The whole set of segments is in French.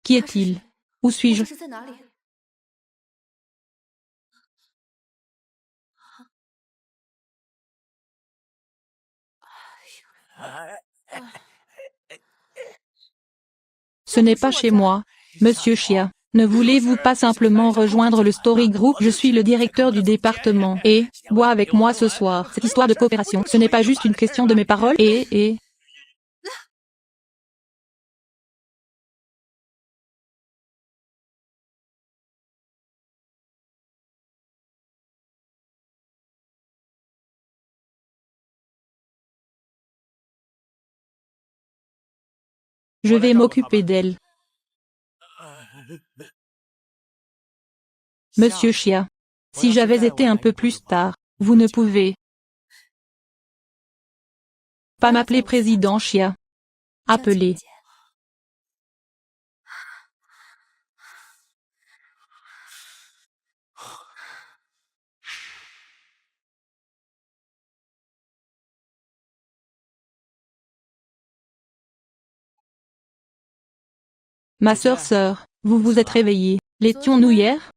Qui est-il? Où suis-je? Ce n'est pas chez moi, Monsieur Chia. Ne voulez-vous pas simplement rejoindre le Story Group? Je suis le directeur du département. Et, bois avec moi ce soir. Cette histoire de coopération, ce n'est pas juste une question de mes paroles et... Je vais m'occuper d'elle. Monsieur Chia. Si j'avais été un peu plus tard, vous ne pouvez pas m'appeler président Chia. Appelez. Ma sœur, vous vous êtes réveillée. L'étions-nous hier?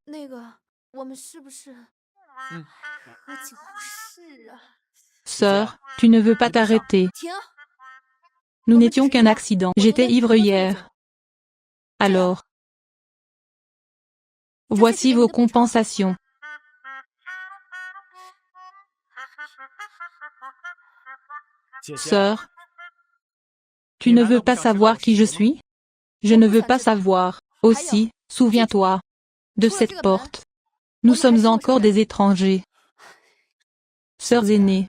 Sœur, tu ne veux pas t'arrêter. Nous n'étions qu'un accident. J'étais ivre hier. Alors, voici vos compensations. Sœur, tu ne veux pas savoir qui je suis? Je ne veux pas savoir. Aussi, souviens-toi de cette porte. Nous sommes encore des étrangers. Sœurs aînées.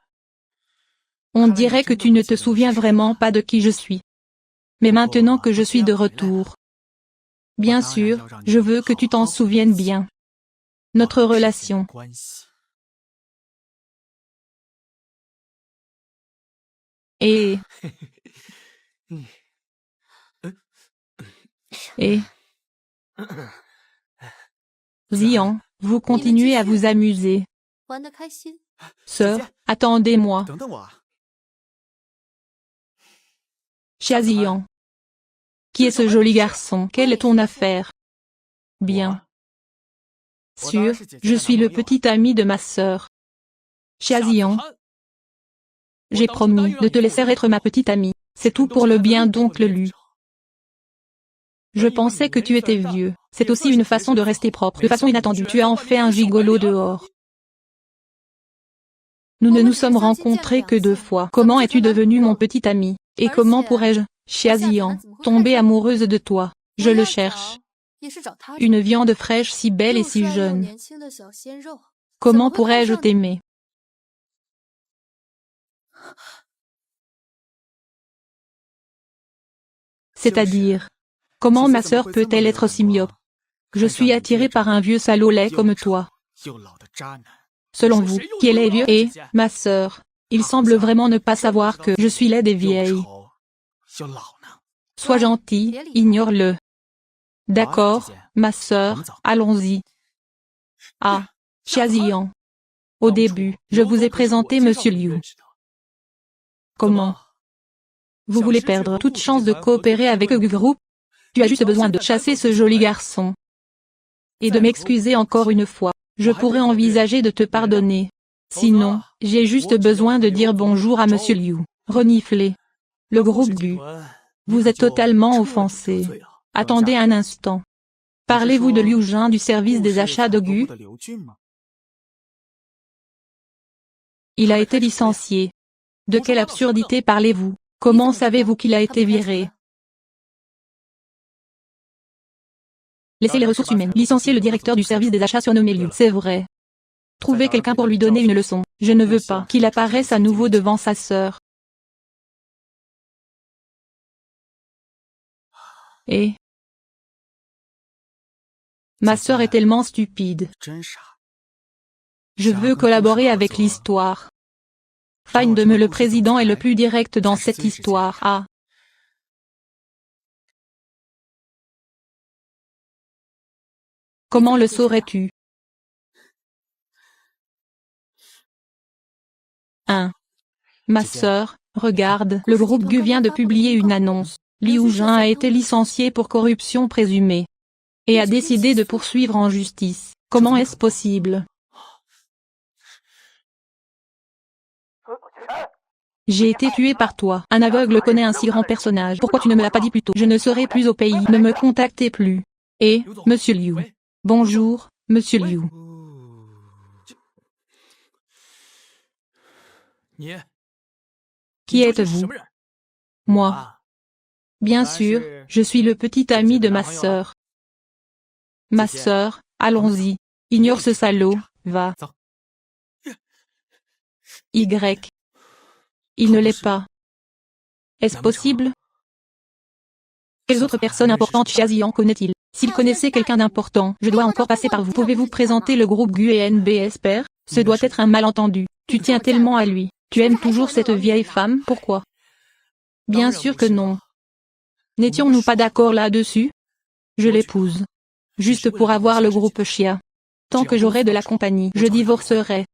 On dirait que tu ne te souviens vraiment pas de qui je suis. Mais maintenant que je suis de retour, bien sûr, je veux que tu t'en souviennes bien. Notre relation. Et... Zian, vous continuez à vous amuser. Sœur, attendez-moi. Chia Zian. Qui est ce joli garçon? Quelle est ton affaire? Bien sûr, je suis le petit ami de ma sœur. Chia Zian. J'ai promis de te laisser être ma petite amie. C'est tout pour le bien d'oncle Lu. Je pensais que tu étais vieux. C'est aussi une façon de rester propre. De façon inattendue, tu as en fait un gigolo dehors. Nous ne nous sommes rencontrés que 2 fois. Comment es-tu devenu mon petit ami? Et comment pourrais-je, Chia Zian, tomber amoureuse de toi? Je le cherche. Une viande fraîche si belle et si jeune. Comment pourrais-je t'aimer? C'est-à-dire, comment ma sœur peut-elle être si myope? Je suis attiré par un vieux salaud laid comme toi. Selon vous, qui est laid et vieux? Et, ma sœur, il semble vraiment ne pas savoir que je suis laide et vieille. Sois gentille, ignore-le. D'accord, ma sœur, allons-y. Ah, Chia Zian. Au début, je vous ai présenté Monsieur Liu. Comment? Vous voulez perdre toute chance de coopérer avec le groupe? Tu as juste besoin de chasser ce joli garçon. Et de m'excuser encore une fois. Je pourrais envisager de te pardonner. Sinon, j'ai juste besoin de dire bonjour à Monsieur Liu. Renifler. Le groupe Gu. Vous êtes totalement offensé. Attendez un instant. Parlez-vous de Liu Jun du service des achats de Gu? Il a été licencié. De quelle absurdité parlez-vous? Comment savez-vous qu'il a été viré? Laissez les ressources humaines licencier le directeur du service des achats surnommé Liu. C'est vrai. Trouvez quelqu'un pour lui donner une leçon. Je ne veux pas qu'il apparaisse à nouveau devant sa sœur. Et... ma sœur est tellement stupide. Je veux collaborer avec l'histoire. Fine de me le président est le plus direct dans cette histoire. Ah. Comment le saurais-tu? 1. Ma sœur, regarde, le groupe Gu vient de publier une annonce. Liu Jin a été licencié pour corruption présumée et a décidé de poursuivre en justice. Comment est-ce possible? J'ai été tué par toi. Un aveugle connaît un si grand personnage. Pourquoi tu ne me l'as pas dit plus tôt? Je ne serai plus au pays. Ne me contactez plus. Et, Monsieur Liu. Bonjour, Monsieur Liu. Qui êtes-vous? Moi. Bien sûr, je suis le petit ami de ma sœur. Ma sœur, allons-y. Ignore ce salaud, va. Y. Il ne l'est pas. Est-ce possible? Quelles autres personnes importantes Xiazian connaît-il? S'il connaissait quelqu'un d'important, je dois encore passer par vous. Pouvez-vous présenter le groupe GUENBS père? Ce doit être un malentendu. Tu tiens tellement à lui. Tu aimes toujours cette vieille femme, pourquoi? Bien sûr que non. N'étions-nous pas d'accord là-dessus? Je l'épouse. Juste pour avoir le groupe Xia. Tant que j'aurai de la compagnie, je divorcerai.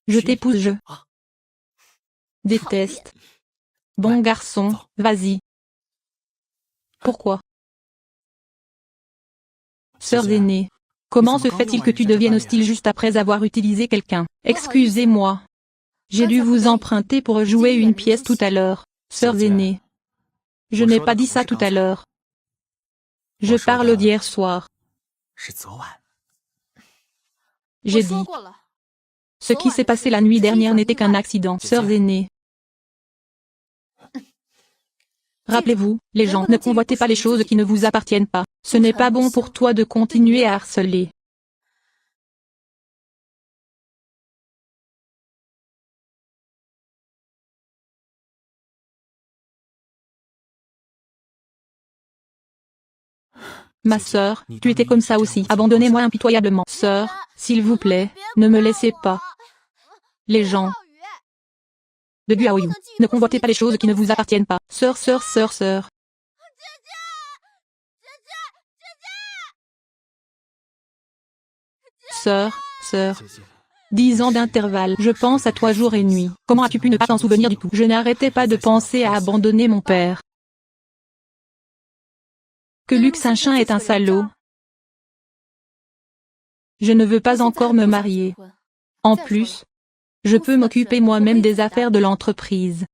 Je t'épouse, je déteste. Bon garçon, vas-y. Pourquoi? Sœurs aînées. Comment se fait-il que tu deviennes hostile juste après avoir utilisé quelqu'un? Excusez-moi. J'ai dû vous emprunter pour jouer une pièce tout à l'heure. Sœurs aînées. Je n'ai pas dit ça tout à l'heure. Je parle d'hier soir. J'ai dit. Ce qui s'est passé la nuit dernière n'était qu'un accident. Sœurs aînées. Rappelez-vous, les gens, ne convoitez pas les choses qui ne vous appartiennent pas. Ce n'est pas bon pour toi de continuer à harceler. Ma sœur, tu étais comme ça aussi. Abandonnez-moi impitoyablement. Sœur, s'il vous plaît, ne me laissez pas. Les gens de Guaoyu, ne convoitez pas les choses qui ne vous appartiennent pas. Sœur, sœur, sœur, sœur. Sœur, sœur. 10 ans d'intervalle. Je pense à toi jour et nuit. Comment as-tu pu ne pas t'en souvenir du tout? Je n'arrêtais pas de penser à abandonner mon père. Que Luc Saint-Chin est un salaud. Je ne veux pas encore me marier. En plus, je peux m'occuper moi-même des affaires de l'entreprise.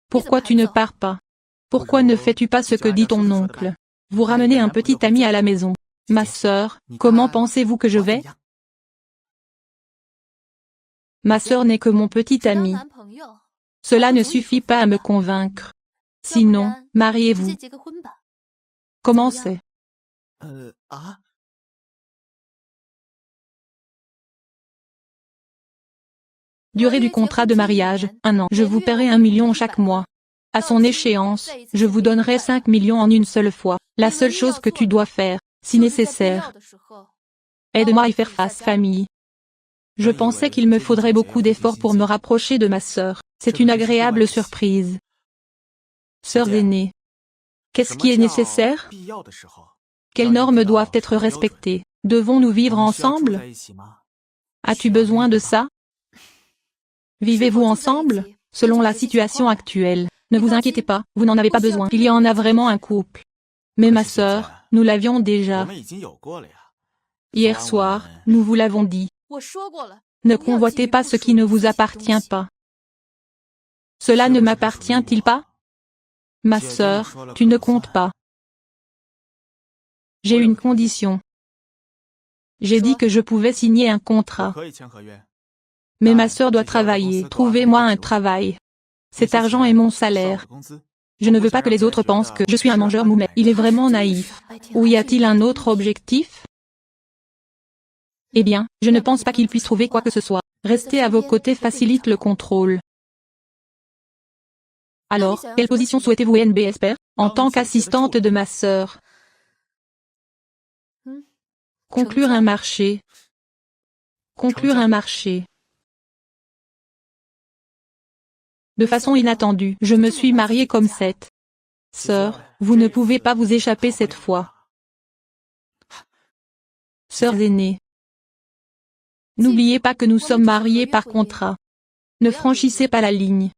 Pourquoi tu ne pars pas? Pourquoi ne fais-tu pas ce que dit ton oncle? Vous ramenez un petit ami à la maison. Ma sœur, comment pensez-vous que je vais? Ma sœur n'est que mon petit ami. Cela ne suffit pas à me convaincre. Sinon, mariez-vous. Comment c'est? Durée du contrat de mariage, 1 an. Je vous paierai 1 million chaque mois. À son échéance, je vous donnerai 5 millions en une seule fois. La seule chose que tu dois faire, si nécessaire, aide-moi à y faire face, famille. Je pensais qu'il me faudrait beaucoup d'efforts pour me rapprocher de ma sœur. C'est une agréable surprise. Sœurs aînées. Qu'est-ce qui est nécessaire? Quelles normes doivent être respectées? Devons-nous vivre ensemble? As-tu besoin de ça? Vivez-vous ensemble? Selon la situation actuelle, ne vous inquiétez pas, vous n'en avez pas besoin. Il y en a vraiment un couple. Mais ma sœur, nous l'avions déjà. Hier soir, nous vous l'avons dit. Ne convoitez pas ce qui ne vous appartient pas. Cela ne m'appartient-il pas? Ma sœur, tu ne comptes pas. J'ai une condition. J'ai dit que je pouvais signer un contrat. Mais ma sœur doit travailler. Trouvez-moi un travail. Cet argent est mon salaire. Je ne veux pas que les autres pensent que je suis un mangeur moumet. Il est vraiment naïf. Ou y a-t-il un autre objectif? Eh bien, je ne pense pas qu'il puisse trouver quoi que ce soit. Rester à vos côtés facilite le contrôle. Alors, quelle position souhaitez-vous NBS père? En tant qu'assistante de ma sœur. Conclure un marché. Conclure un marché. De façon inattendue, je me suis mariée comme cette. Sœur, vous ne pouvez pas vous échapper cette fois. Sœurs aînées. N'oubliez pas que nous sommes mariés par contrat. Ne franchissez pas la ligne.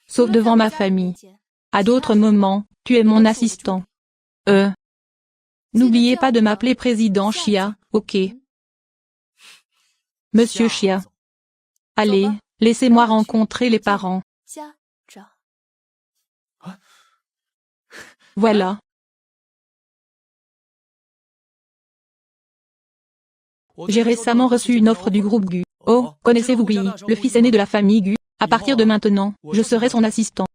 Sauf devant ma famille. À d'autres moments, tu es mon assistant. N'oubliez pas de m'appeler président Chia, ok? Monsieur Chia. Allez, laissez-moi rencontrer les parents. Voilà. J'ai récemment reçu une offre du groupe Gu. Oh, connaissez-vous Gui, le fils aîné de la famille Gu? À partir de maintenant, je serai son assistant.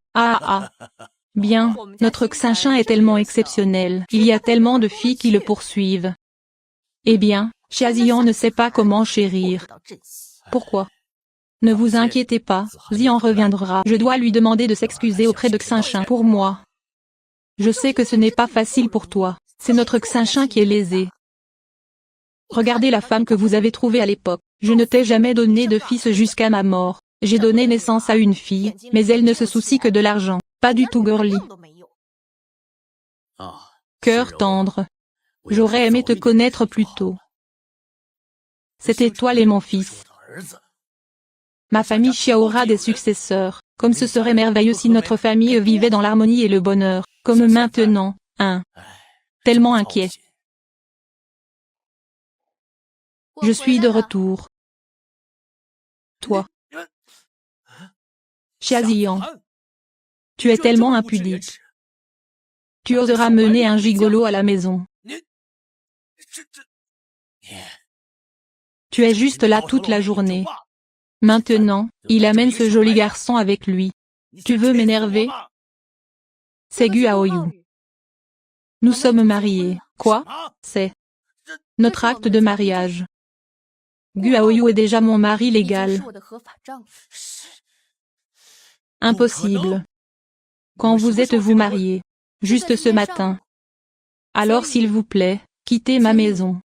Bien, notre Xinshin est tellement exceptionnel, il y a tellement de filles qui le poursuivent. Eh bien, Xiaozian ne sait pas comment chérir. Pourquoi? Ne vous inquiétez pas, Zian reviendra. Je dois lui demander de s'excuser auprès de Xinshin pour moi. Je sais que ce n'est pas facile pour toi, c'est notre Xinshin qui est lésé. Regardez la femme que vous avez trouvée à l'époque. Je ne t'ai jamais donné de fils jusqu'à ma mort. J'ai donné naissance à une fille, mais elle ne se soucie que de l'argent. Pas du tout girly. Cœur tendre. J'aurais aimé te connaître plus tôt. C'était toi et mon fils. Ma famille Xia aura des successeurs, comme ce serait merveilleux si notre famille vivait dans l'harmonie et le bonheur, comme maintenant, Tellement inquiet. Je suis de retour. Toi. Xiaozian. Tu es tellement impudique. Tu oseras mener un gigolo à la maison. Tu es juste là toute la journée. Maintenant, il amène ce joli garçon avec lui. Tu veux m'énerver? C'est Gu Aoyu. Nous sommes mariés. Quoi? C'est notre acte de mariage. Gu Aoyu est déjà mon mari légal. Impossible. Quand vous êtes-vous mariés? Juste ce matin. Alors s'il vous plaît, quittez ma maison.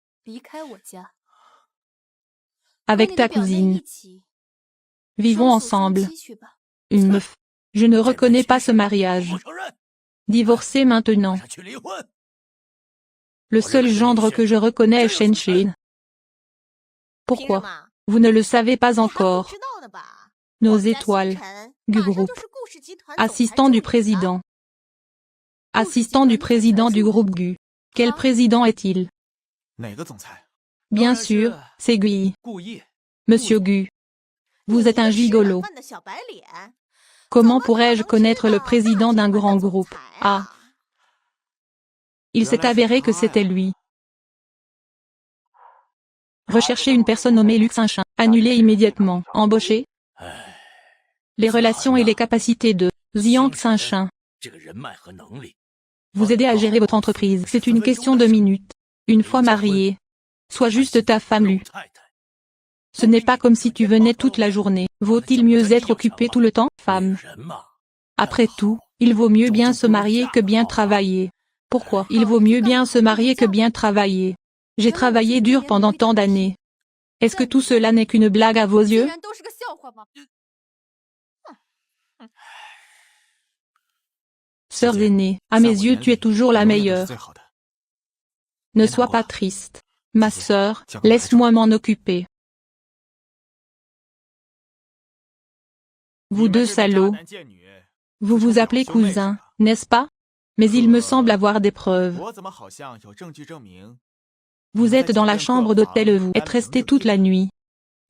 Avec ta cousine. Vivons ensemble. Une meuf. Je ne reconnais pas ce mariage. Divorcez maintenant. Le seul gendre que je reconnais est Shenshin. Pourquoi? Vous ne le savez pas encore. Nos étoiles. Gu Group. Assistant du président. Assistant du président du groupe Gu. Quel président est-il? Bien sûr, c'est Gui. Monsieur Gu. Vous êtes un gigolo. Comment pourrais-je connaître le président d'un grand groupe? Il s'est avéré que c'était lui. Recherchez une personne nommée Luc Xinshin. Annulez immédiatement. Embaucher. Les relations et les capacités de Zian Xinshin. Vous aider à gérer votre entreprise. C'est une question de minutes. Une fois marié. Sois juste ta femme Lu. Ce n'est pas comme si tu venais toute la journée. Vaut-il mieux être occupé tout le temps, femme? Après tout, il vaut mieux bien se marier que bien travailler. Pourquoi? Il vaut mieux bien se marier que bien travailler. J'ai travaillé dur pendant tant d'années. Est-ce que tout cela n'est qu'une blague à vos yeux? Sœur aînée, à mes yeux tu es toujours la meilleure. Ne sois pas triste. Ma sœur, laisse-moi m'en occuper. Vous deux salauds. Vous vous appelez cousin, n'est-ce pas? Mais il me semble avoir des preuves. Vous êtes dans la chambre d'hôtel et vous êtes resté toute la nuit.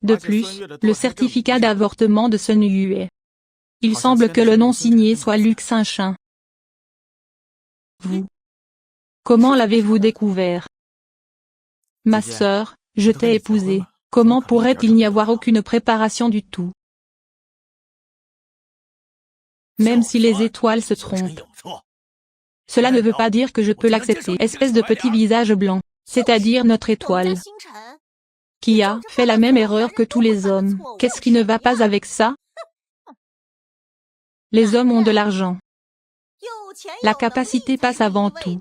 De plus, le certificat d'avortement de Sun Yue. Il semble que le nom signé soit Luc Xinshin. Vous. Comment l'avez-vous découvert? Ma sœur, je t'ai épousée. Comment pourrait-il n'y avoir aucune préparation du tout? Même si les étoiles se trompent. Cela ne veut pas dire que je peux l'accepter. Espèce de petit visage blanc, c'est-à-dire notre étoile. Qui a fait la même erreur que tous les hommes. Qu'est-ce qui ne va pas avec ça? Les hommes ont de l'argent. La capacité passe avant tout.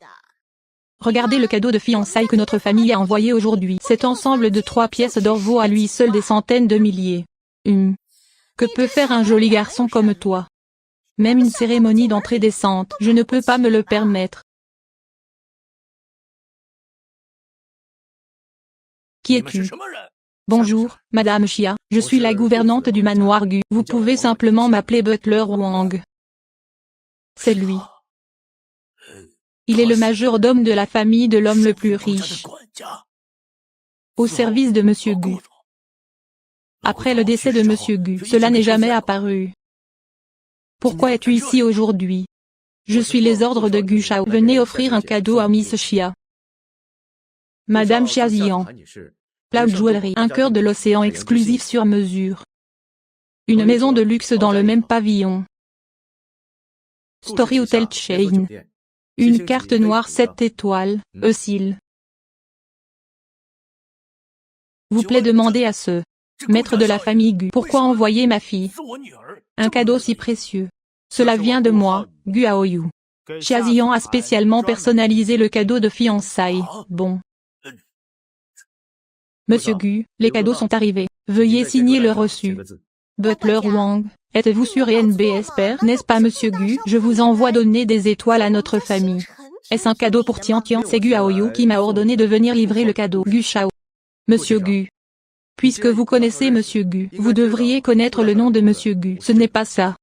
Regardez le cadeau de fiançailles que notre famille a envoyé aujourd'hui. Cet ensemble de 3 pièces d'or vaut à lui seul des centaines de milliers. Que peut faire un joli garçon comme toi? Même une cérémonie d'entrée décente, je ne peux pas me le permettre. Qui es-tu? Bonjour, Madame Chia, je suis la gouvernante du manoir Gu. Vous pouvez simplement m'appeler Butler Wang. C'est lui. Il est le majordome de la famille de l'homme le plus riche. Au service de Monsieur Gu. Après le décès de Monsieur Gu, cela n'est jamais apparu. Pourquoi es-tu ici aujourd'hui? Je suis les ordres de Gu Shao. Venez offrir un cadeau à Miss Chia. Madame Chia Zian. Cloud Jewelry. Un cœur de l'océan exclusif sur mesure. Une maison de luxe dans le même pavillon. Story Hotel Chain. Une carte noire 7 étoiles, Eusil. Vous plaît demander à ce maître de la famille Gu pourquoi envoyer ma fille un cadeau si précieux. Cela vient de moi, Gu Aoyu. Chia Zian a spécialement personnalisé le cadeau de fiançailles. Bon. Monsieur Gu, les cadeaux sont arrivés. Veuillez signer le reçu. Butler Wang, êtes-vous sur NBS Père, n'est-ce pas Monsieur Gu? Je vous envoie donner des étoiles à notre famille. Est-ce un cadeau pour Tian Tian? C'est Gu Aoyu qui m'a ordonné de venir livrer le cadeau. Gu Shao. Monsieur Gu. Puisque vous connaissez Monsieur Gu, vous devriez connaître le nom de Monsieur Gu. Ce n'est pas ça.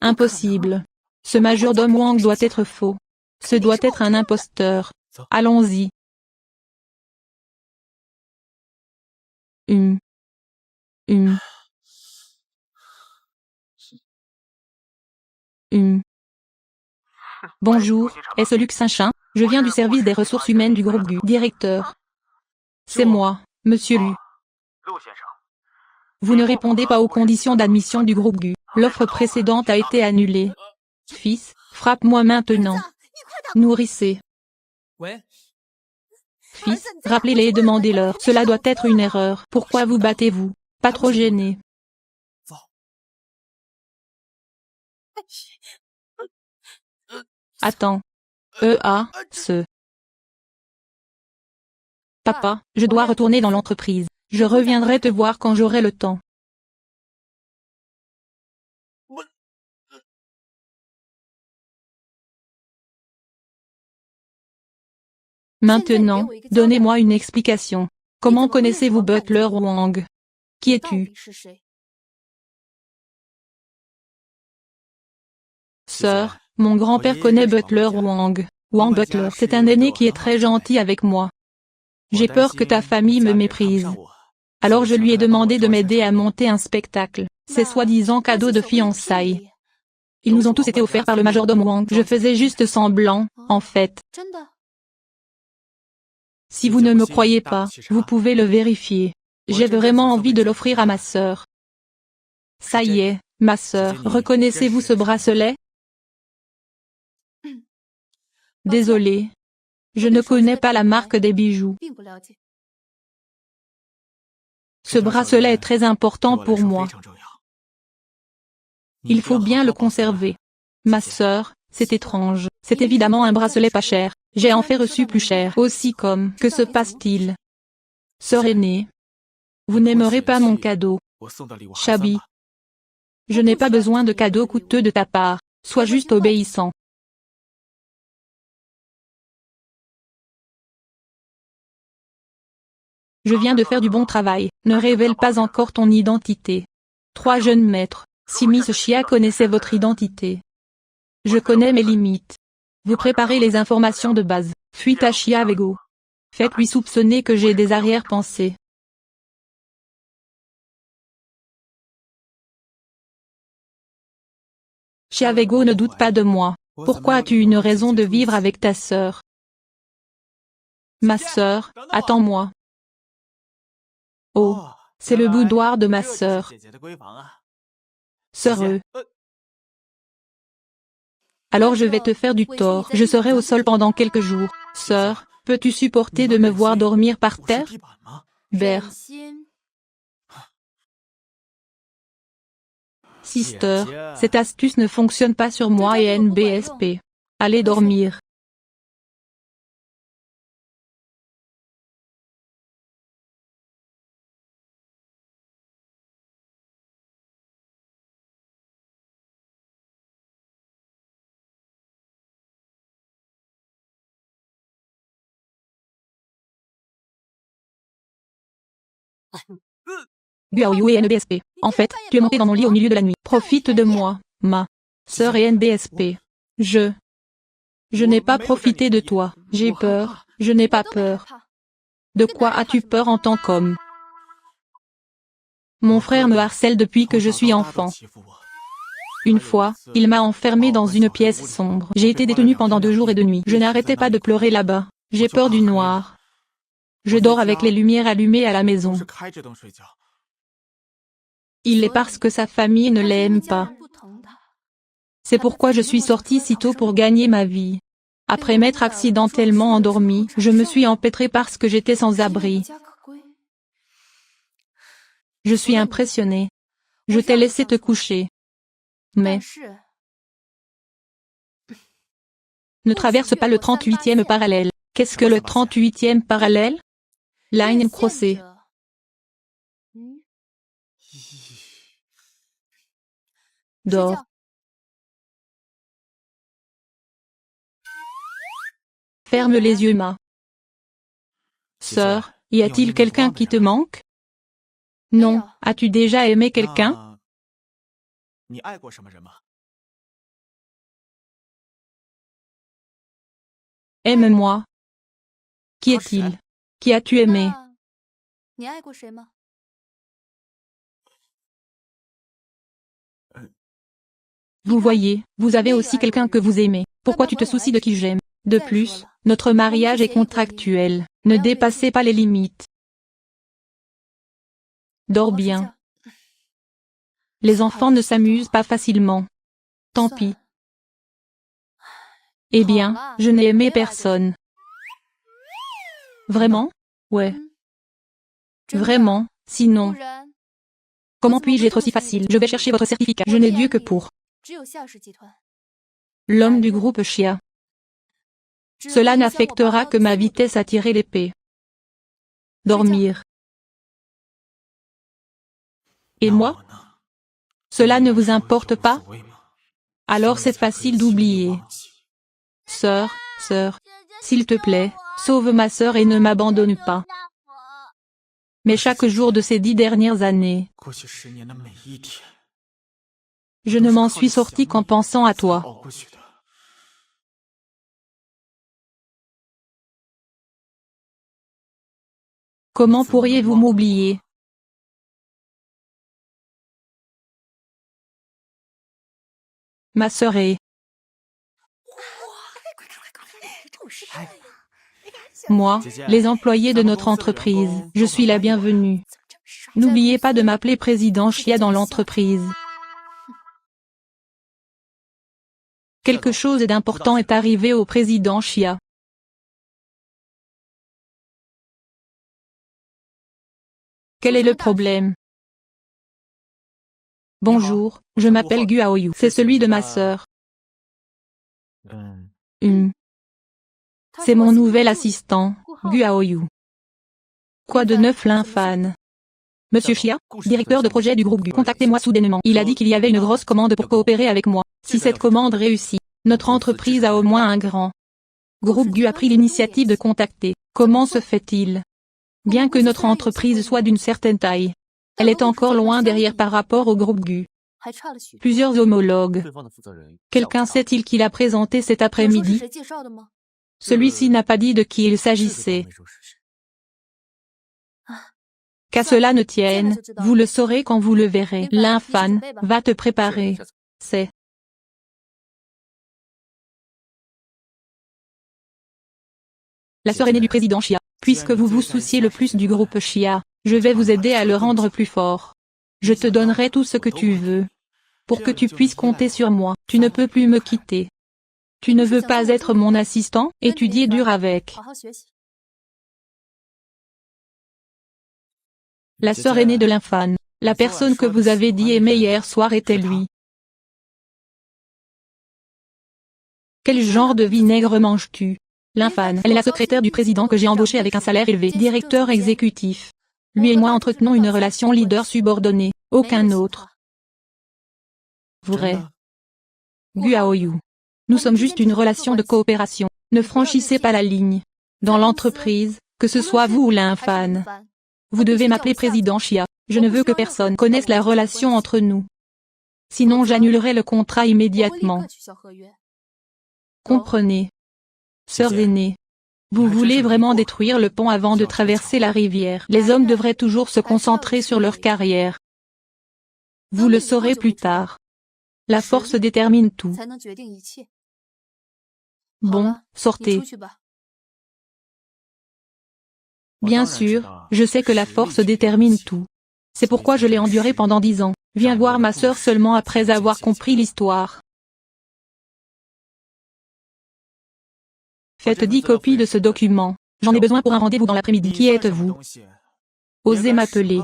Impossible. Ce majordome Wang doit être faux. Ce doit être un imposteur. Allons-y. Hum. Hum. Hum. Bonjour, est-ce Luc Saint-Chin? Je viens du service des ressources humaines du groupe Gu. Directeur. C'est moi, Monsieur Lu. Vous ne répondez pas aux conditions d'admission du groupe Gu. L'offre précédente a été annulée. Fils, frappe-moi maintenant. Nourrissez. Fils, rappelez-les et demandez-leur. Cela doit être une erreur. Pourquoi vous battez-vous? Pas trop gêné. Attends. Ce. Papa, je dois retourner dans l'entreprise. Je reviendrai te voir quand j'aurai le temps. Maintenant, donnez-moi une explication. Comment connaissez-vous Butler Wang? Qui es-tu? Sœur, mon grand-père connaît Butler Wang. Wang Butler, c'est un aîné qui est très gentil avec moi. J'ai peur que ta famille me méprise. Alors je lui ai demandé de m'aider à monter un spectacle, ces soi-disant cadeaux de fiançailles. Ils nous ont tous été offerts par le majordome Wang. Je faisais juste semblant, en fait. Si vous ne me croyez pas, vous pouvez le vérifier. J'ai vraiment envie de l'offrir à ma sœur. Ça y est, ma sœur, reconnaissez-vous ce bracelet? Désolé. Je ne connais pas la marque des bijoux. Ce bracelet est très important pour moi. Il faut bien le conserver. Ma sœur, c'est étrange. C'est évidemment un bracelet pas cher. J'ai en fait reçu plus cher. Aussi comme, que se passe-t-il? Sœur aînée. Vous n'aimerez pas mon cadeau. Chabi. Je n'ai pas besoin de cadeaux coûteux de ta part. Sois juste obéissant. Je viens de faire du bon travail. Ne révèle pas encore ton identité. 3 jeunes maîtres. Si Miss Chia connaissait votre identité. Je connais mes limites. Vous préparez les informations de base. Fuite à Chia Vego. Faites-lui soupçonner que j'ai des arrière-pensées. Chia Vego ne doute pas de moi. Pourquoi as-tu une raison de vivre avec ta sœur? Ma sœur, attends-moi. Oh, c'est le boudoir de ma sœur. Sœur. Alors je vais te faire du tort. Je serai au sol pendant quelques jours. Sœur, peux-tu supporter de me voir dormir par terre? Ber. Sister, cette astuce ne fonctionne pas sur moi et NBSP. Allez dormir. Guaoyu et NBSP. En fait, tu es monté dans mon lit au milieu de la nuit. Profite de moi, ma sœur et NBSP. Je n'ai pas profité de toi. J'ai peur. Je n'ai pas peur. De quoi as-tu peur en tant qu'homme? Mon frère me harcèle depuis que je suis enfant. Une fois, il m'a enfermé dans une pièce sombre. J'ai été détenu pendant 2 jours et 2 nuits. Je n'arrêtais pas de pleurer là-bas. J'ai peur du noir. Je dors avec les lumières allumées à la maison. Il est parce que sa famille ne l'aime pas. C'est pourquoi je suis sorti si tôt pour gagner ma vie. Après m'être accidentellement endormi, je me suis empêtré parce que j'étais sans abri. Je suis impressionné. Je t'ai laissé te coucher. Mais ne traverse pas le 38e parallèle. Qu'est-ce que le 38e parallèle? Line crossée. Dors. Ferme les yeux, ma sœur. Y a-t-il quelqu'un qui te manque? Non. As-tu déjà aimé quelqu'un? Aime-moi. Qui est-il? Qui as-tu aimé? Vous voyez, vous avez aussi quelqu'un que vous aimez. Pourquoi tu te soucies de qui j'aime? De plus, notre mariage est contractuel. Ne dépassez pas les limites. Dors bien. Les enfants ne s'amusent pas facilement. Tant pis. Eh bien, je n'ai aimé personne. Vraiment? Ouais. Vraiment, sinon. Comment puis-je être aussi facile? Je vais chercher votre certificat. Je n'ai Dieu que pour l'homme du groupe Xia. Cela n'affectera que ma vitesse à tirer l'épée. Dormir. Et moi? Cela ne vous importe pas? Alors c'est facile d'oublier. Sœur, s'il te plaît, sauve ma sœur et ne m'abandonne pas. Mais chaque jour de ces 10 dernières années, je ne m'en suis sorti qu'en pensant à toi. Comment pourriez-vous m'oublier? Ma sœur est... Moi, les employés de notre entreprise, je suis la bienvenue. N'oubliez pas de m'appeler président Xia dans l'entreprise. Quelque chose d'important est arrivé au président Xia. Quel est le problème? Bonjour, je m'appelle Guaoyu. C'est celui de ma sœur. C'est mon nouvel assistant, Guaoyu. Quoi de neuf, l'infâne? Monsieur Xia, directeur de projet du groupe Gu, contactez-moi soudainement. Il a dit qu'il y avait une grosse commande pour coopérer avec moi. Si cette commande réussit, notre entreprise a au moins un grand groupe Gu a pris l'initiative de contacter. Comment se fait-il? Bien que notre entreprise soit d'une certaine taille, elle est encore loin derrière par rapport au groupe Gu. Plusieurs homologues. Quelqu'un sait-il qui l'a présenté cet après-midi? Celui-ci n'a pas dit de qui il s'agissait. Qu'à cela ne tienne, vous le saurez quand vous le verrez. L'infâne, va te préparer. C'est la sœur aînée du président Xia. Puisque vous vous souciez le plus du groupe Xia, je vais vous aider à le rendre plus fort. Je te donnerai tout ce que tu veux. Pour que tu puisses compter sur moi, tu ne peux plus me quitter. Tu ne veux pas être mon assistant? Étudier dur avec. La sœur aînée de l'infâne. La personne que vous avez dit aimer hier soir était lui. Quel genre de vinaigre manges-tu? L'infâne. Elle est la secrétaire du président que j'ai embauché avec un salaire élevé. Directeur exécutif. Lui et moi entretenons une relation leader-subordonné. Aucun autre. Vrai. Guaoyu. Nous sommes juste une relation de coopération. Ne franchissez pas la ligne. Dans l'entreprise, que ce soit vous ou l'infâne. Vous devez m'appeler président Chia. Je ne veux que personne connaisse la relation entre nous. Sinon j'annulerai le contrat immédiatement. Comprenez. Sœurs aînées. Vous voulez vraiment détruire le pont avant de traverser la rivière. Les hommes devraient toujours se concentrer sur leur carrière. Vous le saurez plus tard. La force détermine tout. Bon, sortez. Bien sûr, je sais que la force détermine tout. C'est pourquoi je l'ai enduré pendant 10 ans. Viens voir ma sœur seulement après avoir compris l'histoire. Faites 10 copies de ce document. J'en ai besoin pour un rendez-vous dans l'après-midi. Qui êtes-vous? Osez m'appeler.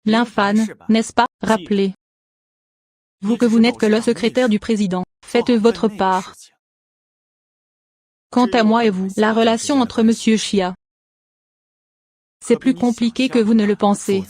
L'infâme, n'est-ce pas? Rappelez. Vous que vous n'êtes que le secrétaire du président. Faites votre part. Quant à moi et vous, la relation entre Monsieur Chia, c'est plus compliqué que vous ne le pensez.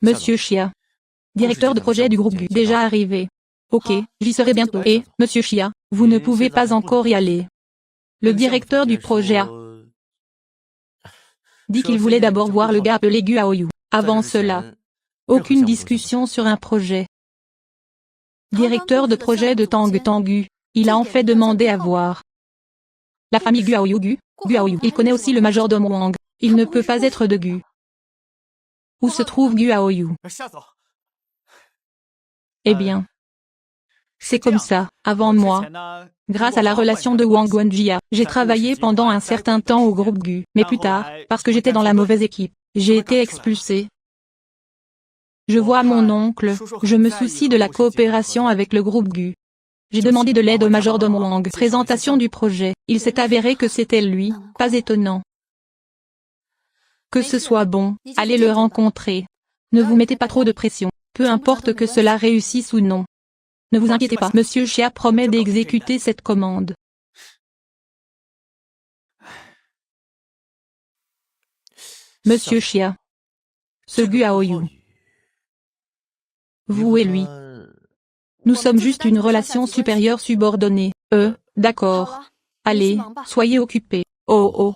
Monsieur Chia, directeur de projet du groupe GU, déjà arrivé. Ok, j'y serai bientôt. Et, Monsieur Chia, vous ne pouvez pas encore y aller. Le directeur du projet a dit qu'il voulait d'abord voir le gars appelé Gu Aoyu. Avant cela, aucune discussion sur un projet. Directeur de projet de Tangu, il a en fait demandé à voir la famille Gu Aoyu. Il connaît aussi le majordome Wang. Il ne peut pas être de Gu. Où se trouve Gu Aoyu? Eh bien, c'est comme ça. Avant moi, grâce à la relation de Wang Wenjia, j'ai travaillé pendant un certain temps au groupe GU. Mais plus tard, parce que j'étais dans la mauvaise équipe, j'ai été expulsé. Je vois mon oncle, je me soucie de la coopération avec le groupe GU. J'ai demandé de l'aide au majordome Wang. Présentation du projet. Il s'est avéré que c'était lui, pas étonnant. Que ce soit bon, allez le rencontrer. Ne vous mettez pas trop de pression, peu importe que cela réussisse ou non. Ne vous inquiétez pas, Monsieur Chia promet d'exécuter cette commande. Monsieur Chia. Ce Gu Aoyu. Vous et lui. Nous sommes juste une relation supérieure subordonnée. D'accord. Allez, soyez occupés. Oh.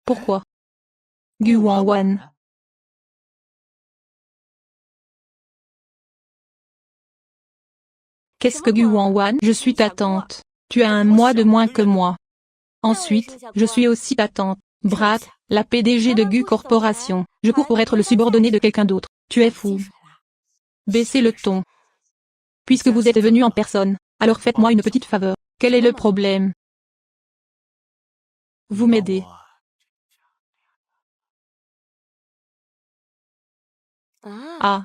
Pourquoi? Gu Wangwan. Qu'est-ce que Gu Wangwan? Je suis ta tante. Tu as un mois de moins que moi. Ensuite, je suis aussi ta tante. Brat, la PDG de Gu Corporation. Je cours pour être le subordonné de quelqu'un d'autre. Tu es fou. Baissez le ton. Puisque vous êtes venu en personne, alors faites-moi une petite faveur. Quel est le problème? Vous m'aidez. Ah.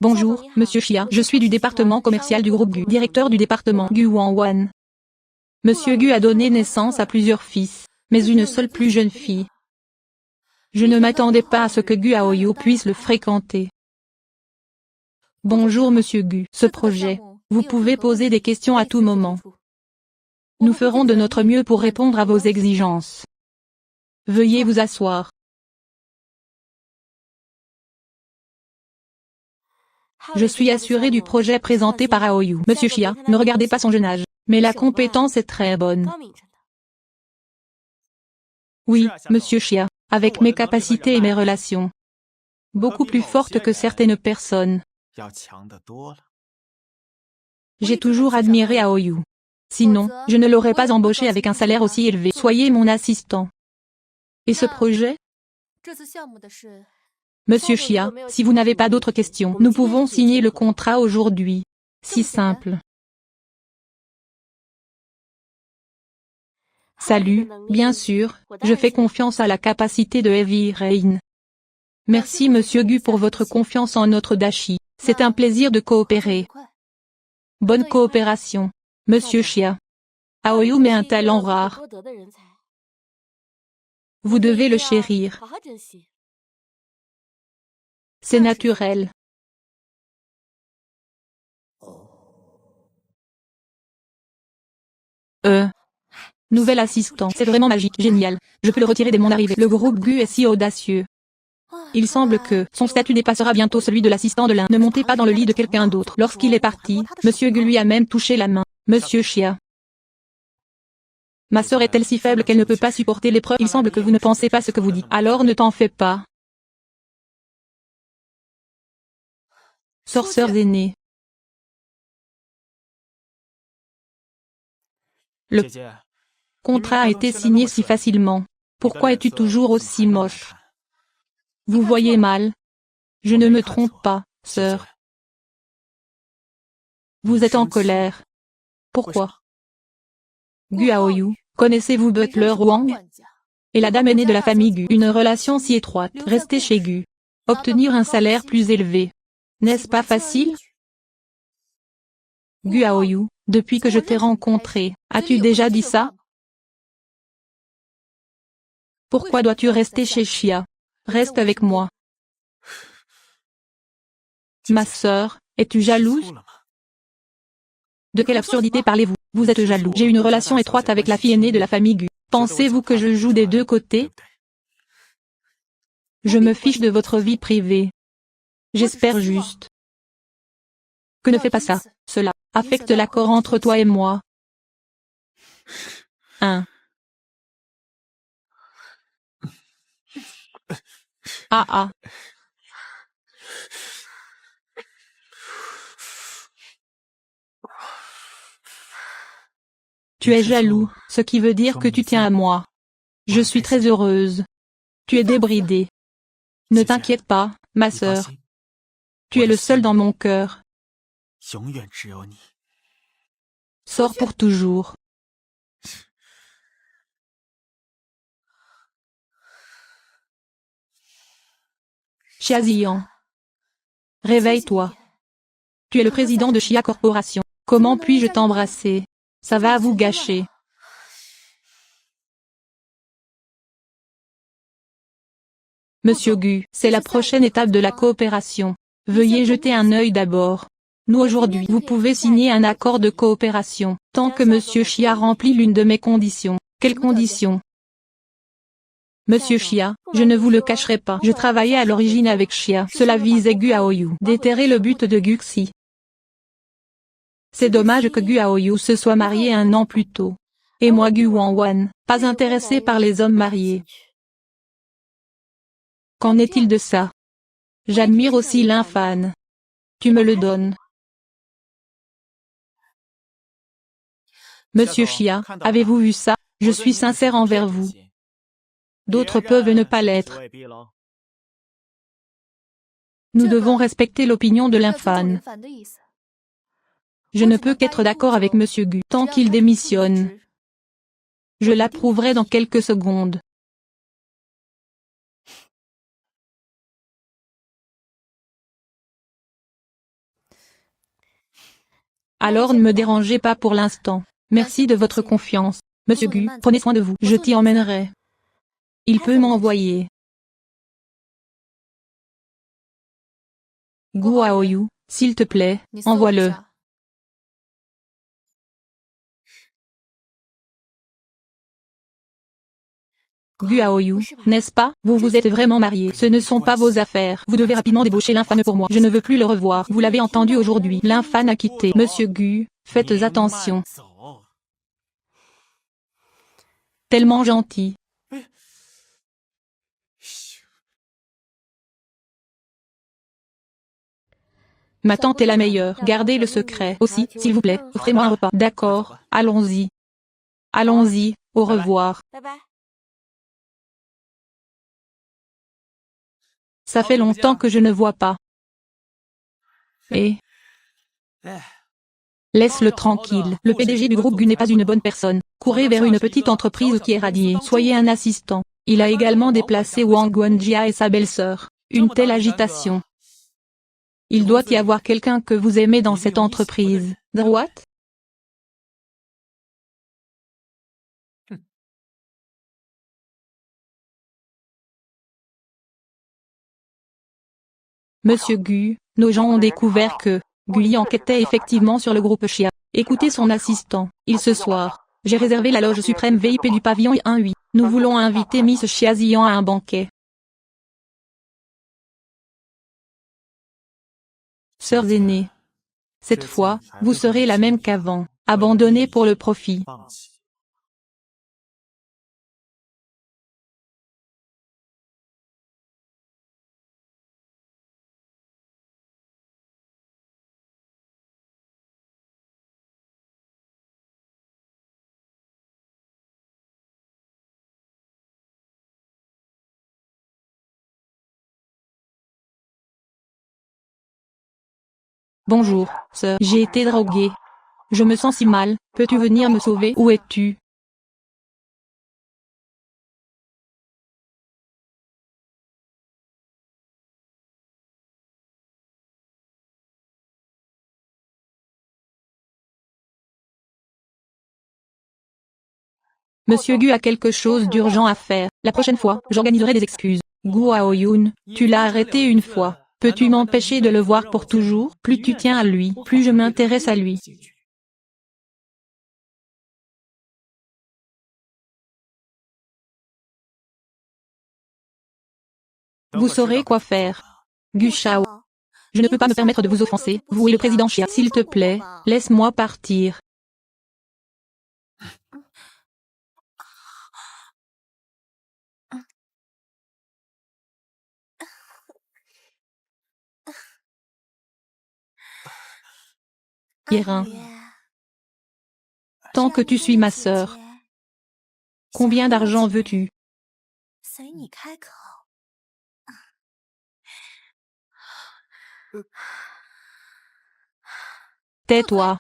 Bonjour, Monsieur Chia. Je suis du département commercial du groupe GU, directeur du département Gu Wangwan. Monsieur Gu a donné naissance à plusieurs fils, mais une seule plus jeune fille. Je ne m'attendais pas à ce que Gu Aoyu puisse le fréquenter. Bonjour Monsieur Gu. Ce projet, vous pouvez poser des questions à tout moment. Nous ferons de notre mieux pour répondre à vos exigences. Veuillez vous asseoir. Je suis assuré du projet présenté par Aoyu. Monsieur Chia, ne regardez pas son jeune âge, mais la compétence est très bonne. Oui, Monsieur Chia, avec mes capacités et mes relations. Beaucoup plus fortes que certaines personnes. J'ai toujours admiré Aoyu. Sinon, je ne l'aurais pas embauché avec un salaire aussi élevé. Soyez mon assistant. Et ce projet? Monsieur Chia, si vous n'avez pas d'autres questions, nous pouvons signer le contrat aujourd'hui. Si simple. Salut, bien sûr, je fais confiance à la capacité de Heavy Rain. Merci Monsieur Gu pour votre confiance en notre Dashi. C'est un plaisir de coopérer. Bonne coopération. Monsieur Chia. Aoyu met un talent rare. Vous devez le chérir. C'est naturel. Nouvel assistant. C'est vraiment magique, génial. Je peux le retirer dès mon arrivée. Le groupe Gu est si audacieux. Il semble que son statut dépassera bientôt celui de l'assistant de l'un. Ne montez pas dans le lit de quelqu'un d'autre. Lorsqu'il est parti, Monsieur Gu lui a même touché la main. Monsieur Chia. Ma sœur est-elle si faible qu'elle ne peut pas supporter l'épreuve? Il semble que vous ne pensez pas ce que vous dites. Alors ne t'en fais pas. Sœurs aînées. Le contrat a été signé si facilement. Pourquoi es-tu toujours aussi moche? Vous voyez mal. Je ne me trompe pas, sœur. Vous êtes en colère. Pourquoi? Gu Aoyu, connaissez-vous Butler Wang? Et la dame aînée de la famille Gu. Une relation si étroite. Rester chez Gu. Obtenir un salaire plus élevé. N'est-ce pas facile? Gu Aoyu, depuis que je t'ai rencontré, as-tu déjà dit ça? Pourquoi dois-tu rester chez Chia? Reste avec moi. Ma sœur, es-tu jalouse? De quelle absurdité parlez-vous? Vous êtes jaloux. J'ai une relation étroite avec la fille aînée de la famille Gu. Pensez-vous que je joue des deux côtés? Je me fiche de votre vie privée. J'espère juste que ne fais pas ça. Cela affecte l'accord entre toi et moi. 1. Ah. Tu es jaloux, ce qui veut dire que tu tiens à moi. Je suis très heureuse. Tu es débridée. Ne t'inquiète pas, ma sœur. Tu es le seul dans mon cœur. Sors pour toujours. Chia Ziyan. Réveille-toi. Tu es le président de Chia Corporation. Comment puis-je t'embrasser? Ça va vous gâcher. Monsieur Gu, c'est la prochaine étape de la coopération. Veuillez jeter un œil d'abord. Nous aujourd'hui, vous pouvez signer un accord de coopération, tant que Monsieur Chia remplit l'une de mes conditions. Quelles conditions? Monsieur Chia, je ne vous le cacherai pas. Je travaillais à l'origine avec Chia. Cela visait Gu Aoyu, déterrer le but de Guxi. C'est dommage que Gu Aoyu se soit marié un an plus tôt. Et moi Gu Wangwan, pas intéressé par les hommes mariés. Qu'en est-il de ça? J'admire aussi l'infâne. Tu me le donnes. Monsieur Chia, avez-vous vu ça? Je suis sincère envers vous. D'autres peuvent ne pas l'être. Nous devons respecter l'opinion de l'infâne. Je ne peux qu'être d'accord avec Monsieur Gu tant qu'il démissionne. Je l'approuverai dans quelques secondes. Alors ne me dérangez pas pour l'instant. Merci de votre confiance. Monsieur Gu, prenez soin de vous. Je t'y emmènerai. Il peut m'envoyer. Gu Aoyu, s'il te plaît, envoie-le. Gu Aoyu, n'est-ce pas? Vous vous êtes vraiment mariés. Ce ne sont pas vos affaires. Vous devez rapidement débaucher l'infâne pour moi. Je ne veux plus le revoir. Vous l'avez entendu aujourd'hui. L'infâne a quitté. Monsieur Gu, faites attention. Tellement gentil. Ma tante est la meilleure. Gardez le secret. Aussi, s'il vous plaît, offrez-moi un repas. D'accord, allons-y. Allons-y, au revoir. Ça fait longtemps que je ne vois pas. Et laisse-le tranquille. Le PDG du groupe Gu n'est pas une bonne personne. Courez vers une petite entreprise qui est radiée. Soyez un assistant. Il a également déplacé Wang Guanjia et sa belle-sœur. Une telle agitation. Il doit y avoir quelqu'un que vous aimez dans cette entreprise. Droite? Monsieur Gu, nos gens ont découvert que Gui enquêtait effectivement sur le groupe Chia. Écoutez son assistant. Ce soir, j'ai réservé la loge suprême VIP du pavillon 1-8. Nous voulons inviter Miss Chiazian à un banquet. Sœurs aînées. Cette fois, vous serez la même qu'avant, abandonnée pour le profit. Bonjour, sœur. J'ai été droguée. Je me sens si mal. Peux-tu venir me sauver? Où es-tu? Monsieur Gu a quelque chose d'urgent à faire. La prochaine fois, j'organiserai des excuses. Guo Aoyun, tu l'as arrêté une fois. Peux-tu m'empêcher de le voir pour toujours? Plus tu tiens à lui, plus je m'intéresse à lui. Vous saurez quoi faire. Gu Shao. Je ne peux pas me permettre de vous offenser, vous et le président Chia. S'il te plaît, laisse-moi partir. Guérin. Tant que tu suis ma sœur. Combien d'argent veux-tu? Tais-toi.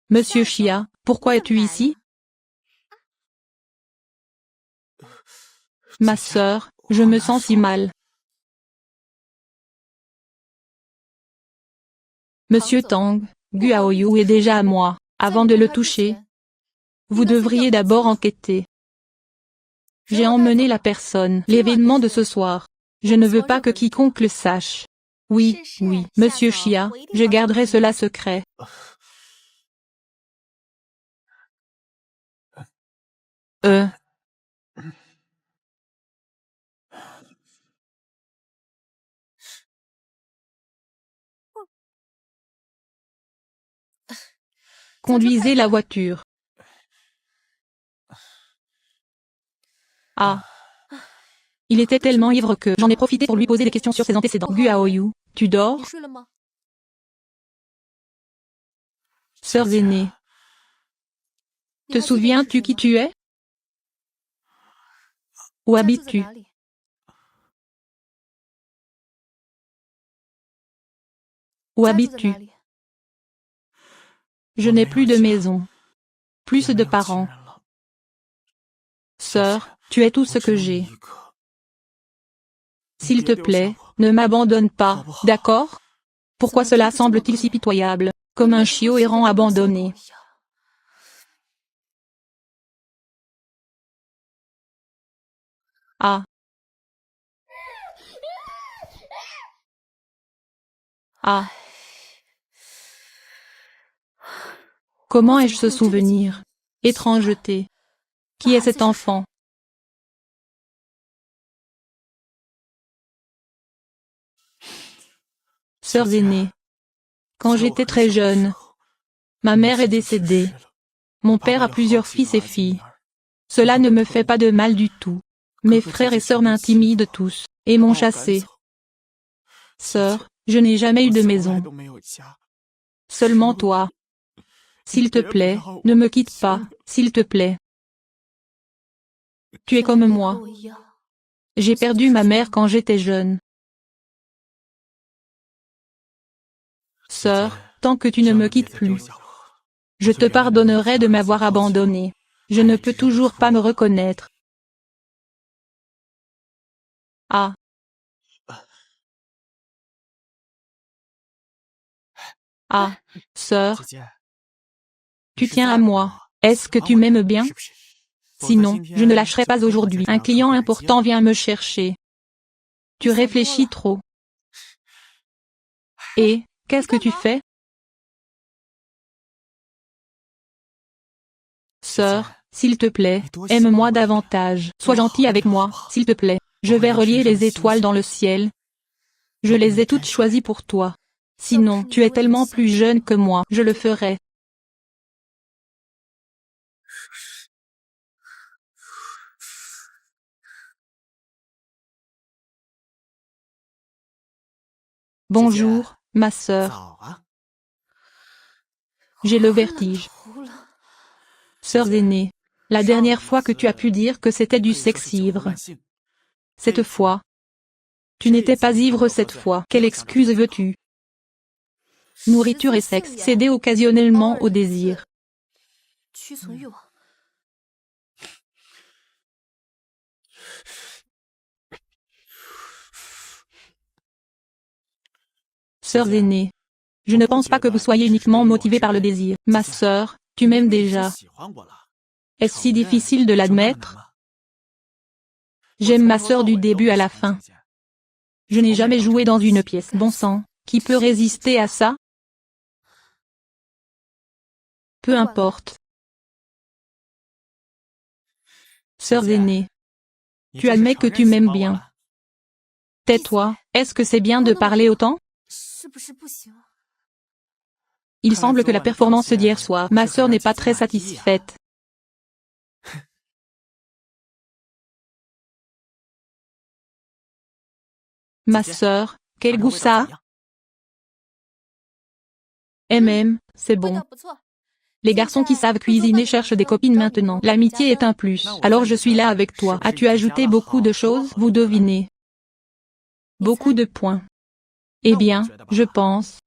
Monsieur Chia, pourquoi es-tu ici? Ma sœur, je me sens si mal. Monsieur Tang, Gu Aoyu est déjà à moi. Avant de le toucher, vous devriez d'abord enquêter. J'ai emmené la personne. L'événement de ce soir. Je ne veux pas que quiconque le sache. Oui, oui, Monsieur Chia, je garderai cela secret. Conduisez la voiture. Ah. Il était tellement ivre que j'en ai profité pour lui poser des questions sur ses antécédents. Gu Aoyu, tu dors? Sœurs aînées. Te souviens-tu qui tu es? Où habites-tu? Où habites-tu? Je n'ai plus de maison. Plus de parents. Sœur, tu es tout ce que j'ai. S'il te plaît, ne m'abandonne pas, d'accord? Pourquoi cela semble-t-il si pitoyable, comme un chiot errant abandonné? Ah. Ah. Comment ai-je ce souvenir? Étrangeté. Qui est cet enfant? Sœurs aînées. Quand j'étais très jeune, ma mère est décédée. Mon père a plusieurs fils et filles. Cela ne me fait pas de mal du tout. Mes frères et sœurs m'intimident tous, et m'ont chassé. Sœur, je n'ai jamais eu de maison. Seulement toi. S'il te plaît, ne me quitte pas, s'il te plaît. Tu es comme moi. J'ai perdu ma mère quand j'étais jeune. Sœur, tant que tu ne me quittes plus, je te pardonnerai de m'avoir abandonné. Je ne peux toujours pas me reconnaître. Ah. Ah, sœur, tu tiens à moi. Est-ce que tu m'aimes bien? Sinon, je ne lâcherai pas aujourd'hui. Un client important vient me chercher. Tu réfléchis trop. Et, qu'est-ce que tu fais? Sœur, s'il te plaît, aime-moi davantage. Sois gentil avec moi, s'il te plaît. Je vais relier les étoiles dans le ciel. Je les ai toutes choisies pour toi. Sinon, tu es tellement plus jeune que moi. Je le ferai. Bonjour, ma sœur. J'ai le vertige. Sœurs aînées, la dernière fois que tu as pu dire que c'était du sexe-ivre. Cette fois. Tu n'étais pas ivre cette fois. Quelle excuse veux-tu? Nourriture et sexe, céder occasionnellement au désir. Sœurs aînées, je ne pense pas que vous soyez uniquement motivée par le désir. Ma sœur, tu m'aimes déjà. Est-ce si difficile de l'admettre? J'aime ma sœur du début à la fin. Je n'ai jamais joué dans une pièce. Bon sang, qui peut résister à ça? Peu importe. Sœurs aînées, tu admets que tu m'aimes bien. Tais-toi, est-ce que c'est bien de parler autant? Il semble que la performance d'hier soir, ma sœur n'est pas très satisfaite. Ma sœur, quel goût ça a? C'est bon. Les garçons qui savent cuisiner cherchent des copines maintenant. L'amitié est un plus. Alors je suis là avec toi. As-tu ajouté beaucoup de choses? Vous devinez. Beaucoup de points. Eh bien, je pense.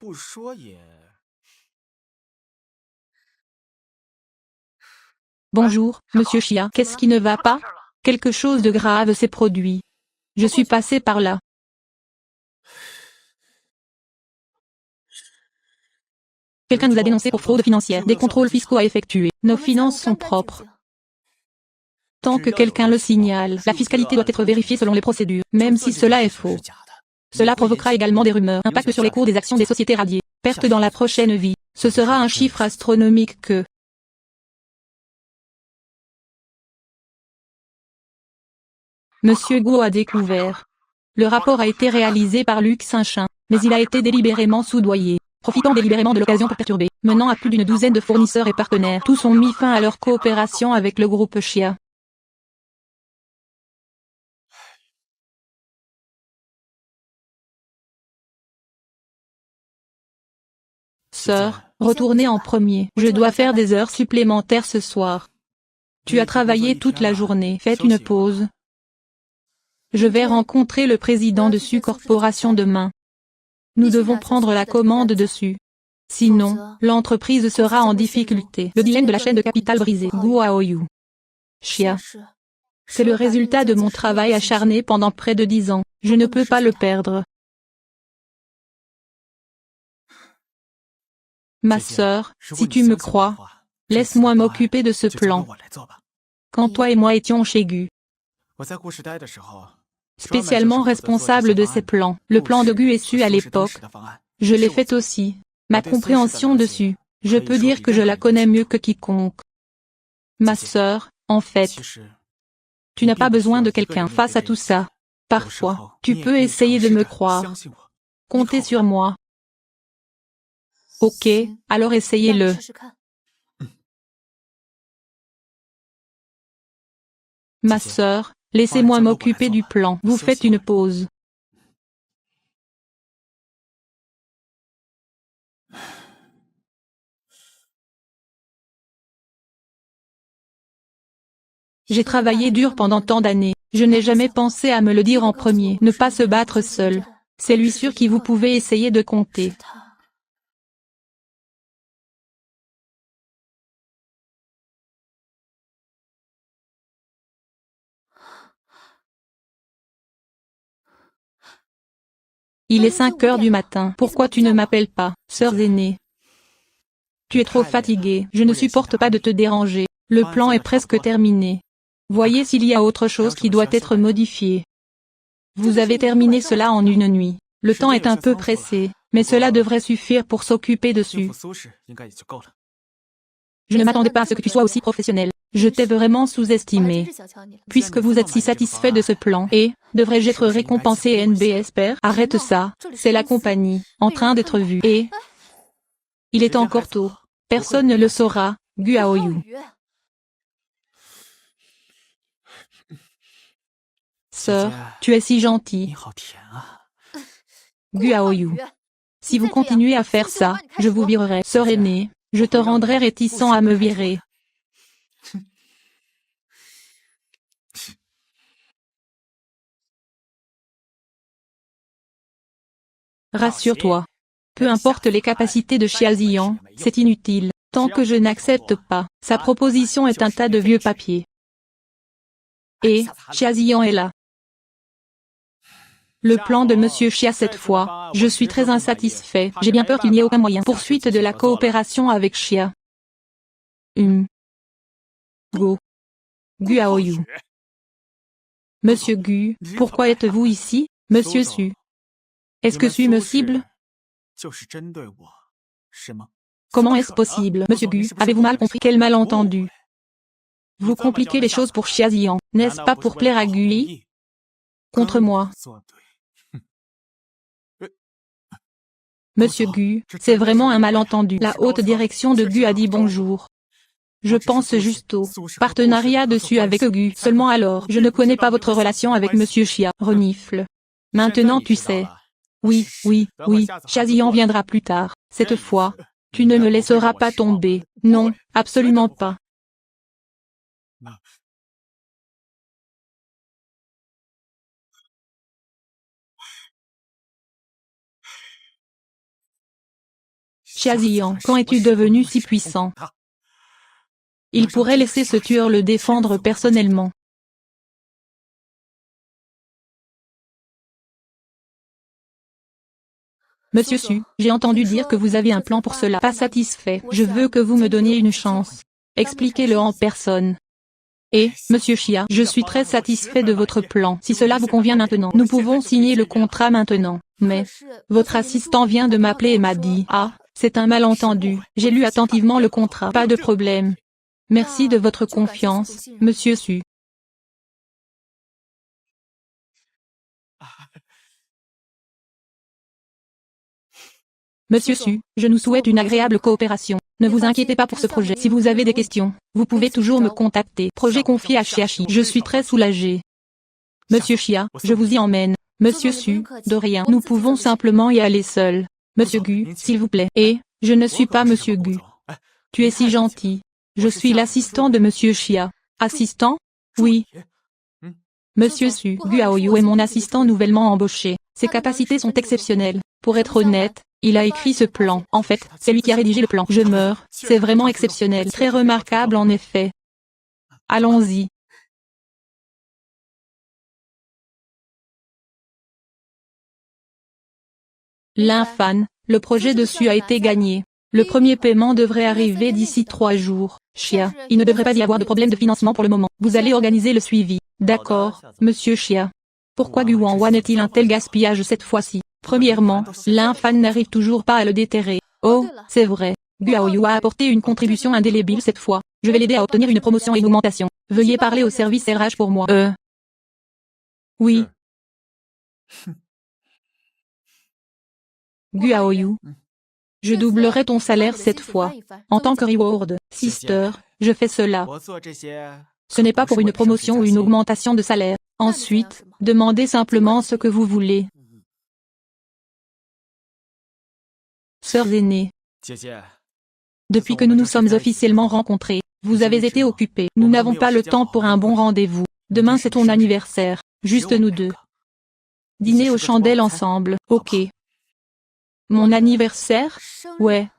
Bonjour, monsieur Chia. Qu'est-ce qui ne va pas? Quelque chose de grave s'est produit. Je suis passé par là. Quelqu'un nous a dénoncé pour fraude financière. Des contrôles fiscaux à effectuer. Nos finances sont propres. Tant que quelqu'un le signale, la fiscalité doit être vérifiée selon les procédures, même si cela est faux. Cela provoquera également des rumeurs, impact sur les cours des actions des sociétés radiées, perte dans la prochaine vie. Ce sera un chiffre astronomique que... Monsieur Guo a découvert. Le rapport a été réalisé par Luc Saint-Chin, mais il a été délibérément soudoyé, profitant délibérément de l'occasion pour perturber, menant à plus d'une douzaine de fournisseurs et partenaires. Tous ont mis fin à leur coopération avec le groupe Chia. Sœur, retournez en premier. Je dois faire des heures supplémentaires ce soir. Tu as travaillé toute la journée. Faites une pause. Je vais rencontrer le président de Su Corporation demain. Nous devons prendre la commande dessus. Sinon, l'entreprise sera en difficulté. Le dilemme de la chaîne de capital brisée. Guo Aoyu. Chia. C'est le résultat de mon travail acharné pendant près de 10 ans. Je ne peux pas le perdre. Ma sœur, si tu me crois, laisse-moi m'occuper de ce plan. Quand toi et moi étions chez Gu, spécialement responsable de ces plans, le plan de Gu et Su à l'époque, je l'ai fait aussi. Ma compréhension dessus, je peux dire que je la connais mieux que quiconque. Ma sœur, en fait, tu n'as pas besoin de quelqu'un face à tout ça. Parfois, tu peux essayer de me croire. Comptez sur moi. Ok, alors essayez-le. Ma sœur, laissez-moi m'occuper du plan. Vous faites une pause. J'ai travaillé dur pendant tant d'années. Je n'ai jamais pensé à me le dire en premier. Ne pas se battre seul. C'est lui sur qui vous pouvez essayer de compter. Il est 5 heures du matin. Pourquoi tu ne m'appelles pas, sœur aînée? Tu es trop fatiguée. Je ne supporte pas de te déranger. Le plan est presque terminé. Voyez s'il y a autre chose qui doit être modifiée. Vous avez terminé cela en une nuit. Le temps est un peu pressé, mais cela devrait suffire pour s'occuper dessus. Je ne m'attendais pas à ce que tu sois aussi professionnel. Je t'ai vraiment sous-estimé. Puisque vous êtes si satisfait de ce plan, et, devrais-je être récompensé NBS père? Arrête ça, c'est la compagnie, en train d'être vue, et... Il est encore tôt. Personne ne le saura, Guaoyu. Sœur, tu es si gentille. Guaoyu. Si vous continuez à faire ça, je vous virerai. Sœur aînée, je te rendrai réticent à me virer. Rassure-toi. Peu importe les capacités de Xiaozian, c'est inutile. Tant que je n'accepte pas, sa proposition est un tas de vieux papiers. Et, Xiaozian est là. Le plan de Monsieur Xia cette fois, je suis très insatisfait. J'ai bien peur qu'il n'y ait aucun moyen. Poursuite de la coopération avec Xia. Go. Guaoyu. Monsieur Gu, pourquoi êtes-vous ici, Monsieur Su? Est-ce que Su me cible? Comment est-ce possible, Monsieur Gu? Avez-vous mal compris? Quel malentendu? Vous compliquez les choses pour Xiaozian, n'est-ce pas pour plaire à Gui? Contre moi. Monsieur Gu, c'est vraiment un malentendu. La haute direction de Gu a dit bonjour. Je pense juste au partenariat dessus avec Gu. Seulement alors, je ne connais pas votre relation avec Monsieur Xia. Renifle. Maintenant tu sais. Oui, Xiaozian viendra plus tard. Cette fois, tu ne me laisseras pas tomber. Non, absolument pas. Xiaozian, quand es-tu devenu si puissant? Il pourrait laisser ce tueur le défendre personnellement. Monsieur Su, j'ai entendu dire que vous avez un plan pour cela. Pas satisfait. Je veux que vous me donniez une chance. Expliquez-le en personne. Et, Monsieur Xia, je suis très satisfait de votre plan. Si cela vous convient maintenant, nous pouvons signer le contrat maintenant. Mais, votre assistant vient de m'appeler et m'a dit, ah, c'est un malentendu. J'ai lu attentivement le contrat. Pas de problème. Merci de votre confiance, Monsieur Su. Monsieur Su, je nous souhaite une agréable coopération. Ne vous inquiétez pas pour ce projet. Si vous avez des questions, vous pouvez toujours me contacter. Projet confié à Xiaxi. Je suis très soulagé. Monsieur Xia, je vous y emmène. Monsieur Su, de rien. Nous pouvons simplement y aller seuls. Monsieur Gu, s'il vous plaît. Et, je ne suis pas Monsieur Gu. Tu es si gentil. Je suis l'assistant de Monsieur Xia. Assistant? Oui. Monsieur Su Guaoyu est mon assistant nouvellement embauché. Ses capacités sont exceptionnelles. Pour être honnête, il a écrit ce plan. En fait, c'est lui qui a rédigé le plan. Je meurs. C'est vraiment exceptionnel. Très remarquable en effet. Allons-y. L'infan, le projet dessus a été gagné. Le premier paiement devrait arriver d'ici 3 jours. Xia, il ne devrait pas y avoir de problème de financement pour le moment. Vous allez organiser le suivi. D'accord, Monsieur Xia. Pourquoi Guangwan est-il un tel gaspillage cette fois-ci? Premièrement, l'infan n'arrive toujours pas à le déterrer. Oh, c'est vrai. Guaoyu a apporté une contribution indélébile cette fois. Je vais l'aider à obtenir une promotion et une augmentation. Veuillez parler au service RH pour moi. Oui. Guaoyu. Je doublerai ton salaire cette fois. En tant que reward, sister, je fais cela. Ce n'est pas pour une promotion ou une augmentation de salaire. Ensuite, demandez simplement ce que vous voulez. Sœurs aînées. Depuis que nous nous sommes officiellement rencontrés, vous avez été occupés. Nous n'avons pas le temps pour un bon rendez-vous. Demain c'est ton anniversaire. Juste nous deux. Dîner aux chandelles ensemble, ok. Mon anniversaire? Ouais.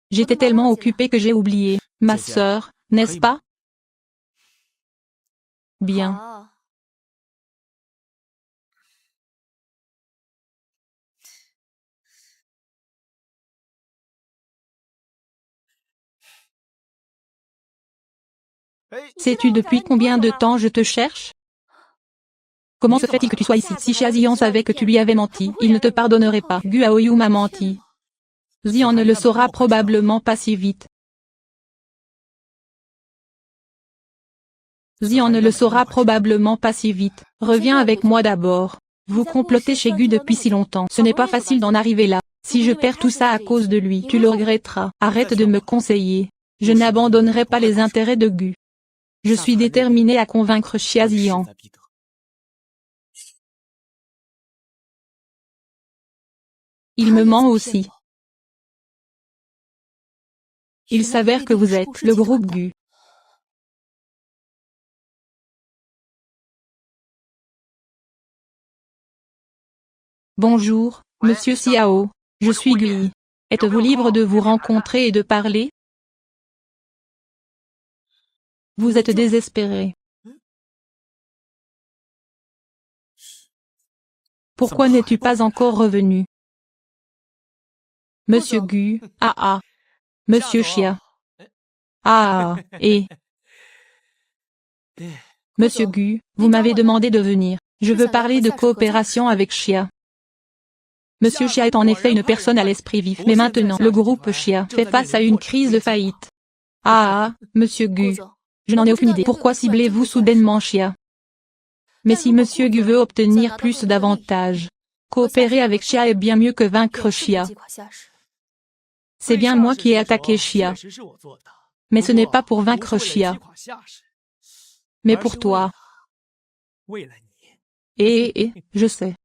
J'étais tellement occupée que j'ai oublié. Ma sœur, n'est-ce pas? Bien. Sais-tu depuis combien de temps je te cherche? Comment se fait-il que tu sois ici? Si Xiaozian savait que tu lui avais menti, il ne te pardonnerait pas. Guaoyu m'a menti. Zian ne le saura probablement pas si vite. Zian ne le saura probablement pas si vite. Reviens avec moi d'abord. Vous complotez chez Gu depuis si longtemps. Ce n'est pas facile d'en arriver là. Si je perds tout ça à cause de lui, tu le regretteras. Arrête de me conseiller. Je n'abandonnerai pas les intérêts de Gu. Je suis déterminé à convaincre Xiaozian. Il me ment aussi. Il s'avère que vous êtes le groupe Gu. Bonjour, Monsieur Xiao. Je suis Gu. Êtes-vous libre de vous rencontrer et de parler? Vous êtes désespéré. Pourquoi n'es-tu pas encore revenu? Monsieur Gu, Monsieur Xia. Et... Monsieur Gu, vous m'avez demandé de venir. Je veux parler de coopération avec Xia. Monsieur Xia est en effet une personne à l'esprit vif, mais maintenant, le groupe Xia fait face à une crise de faillite. Monsieur Gu. Je n'en ai aucune idée. Pourquoi ciblez-vous soudainement Xia? Mais si Monsieur Gu veut obtenir plus d'avantages, coopérer avec Xia est bien mieux que vaincre Xia. C'est bien moi qui ai attaqué Xia. Mais ce n'est pas pour vaincre Xia. Mais pour toi. Je sais.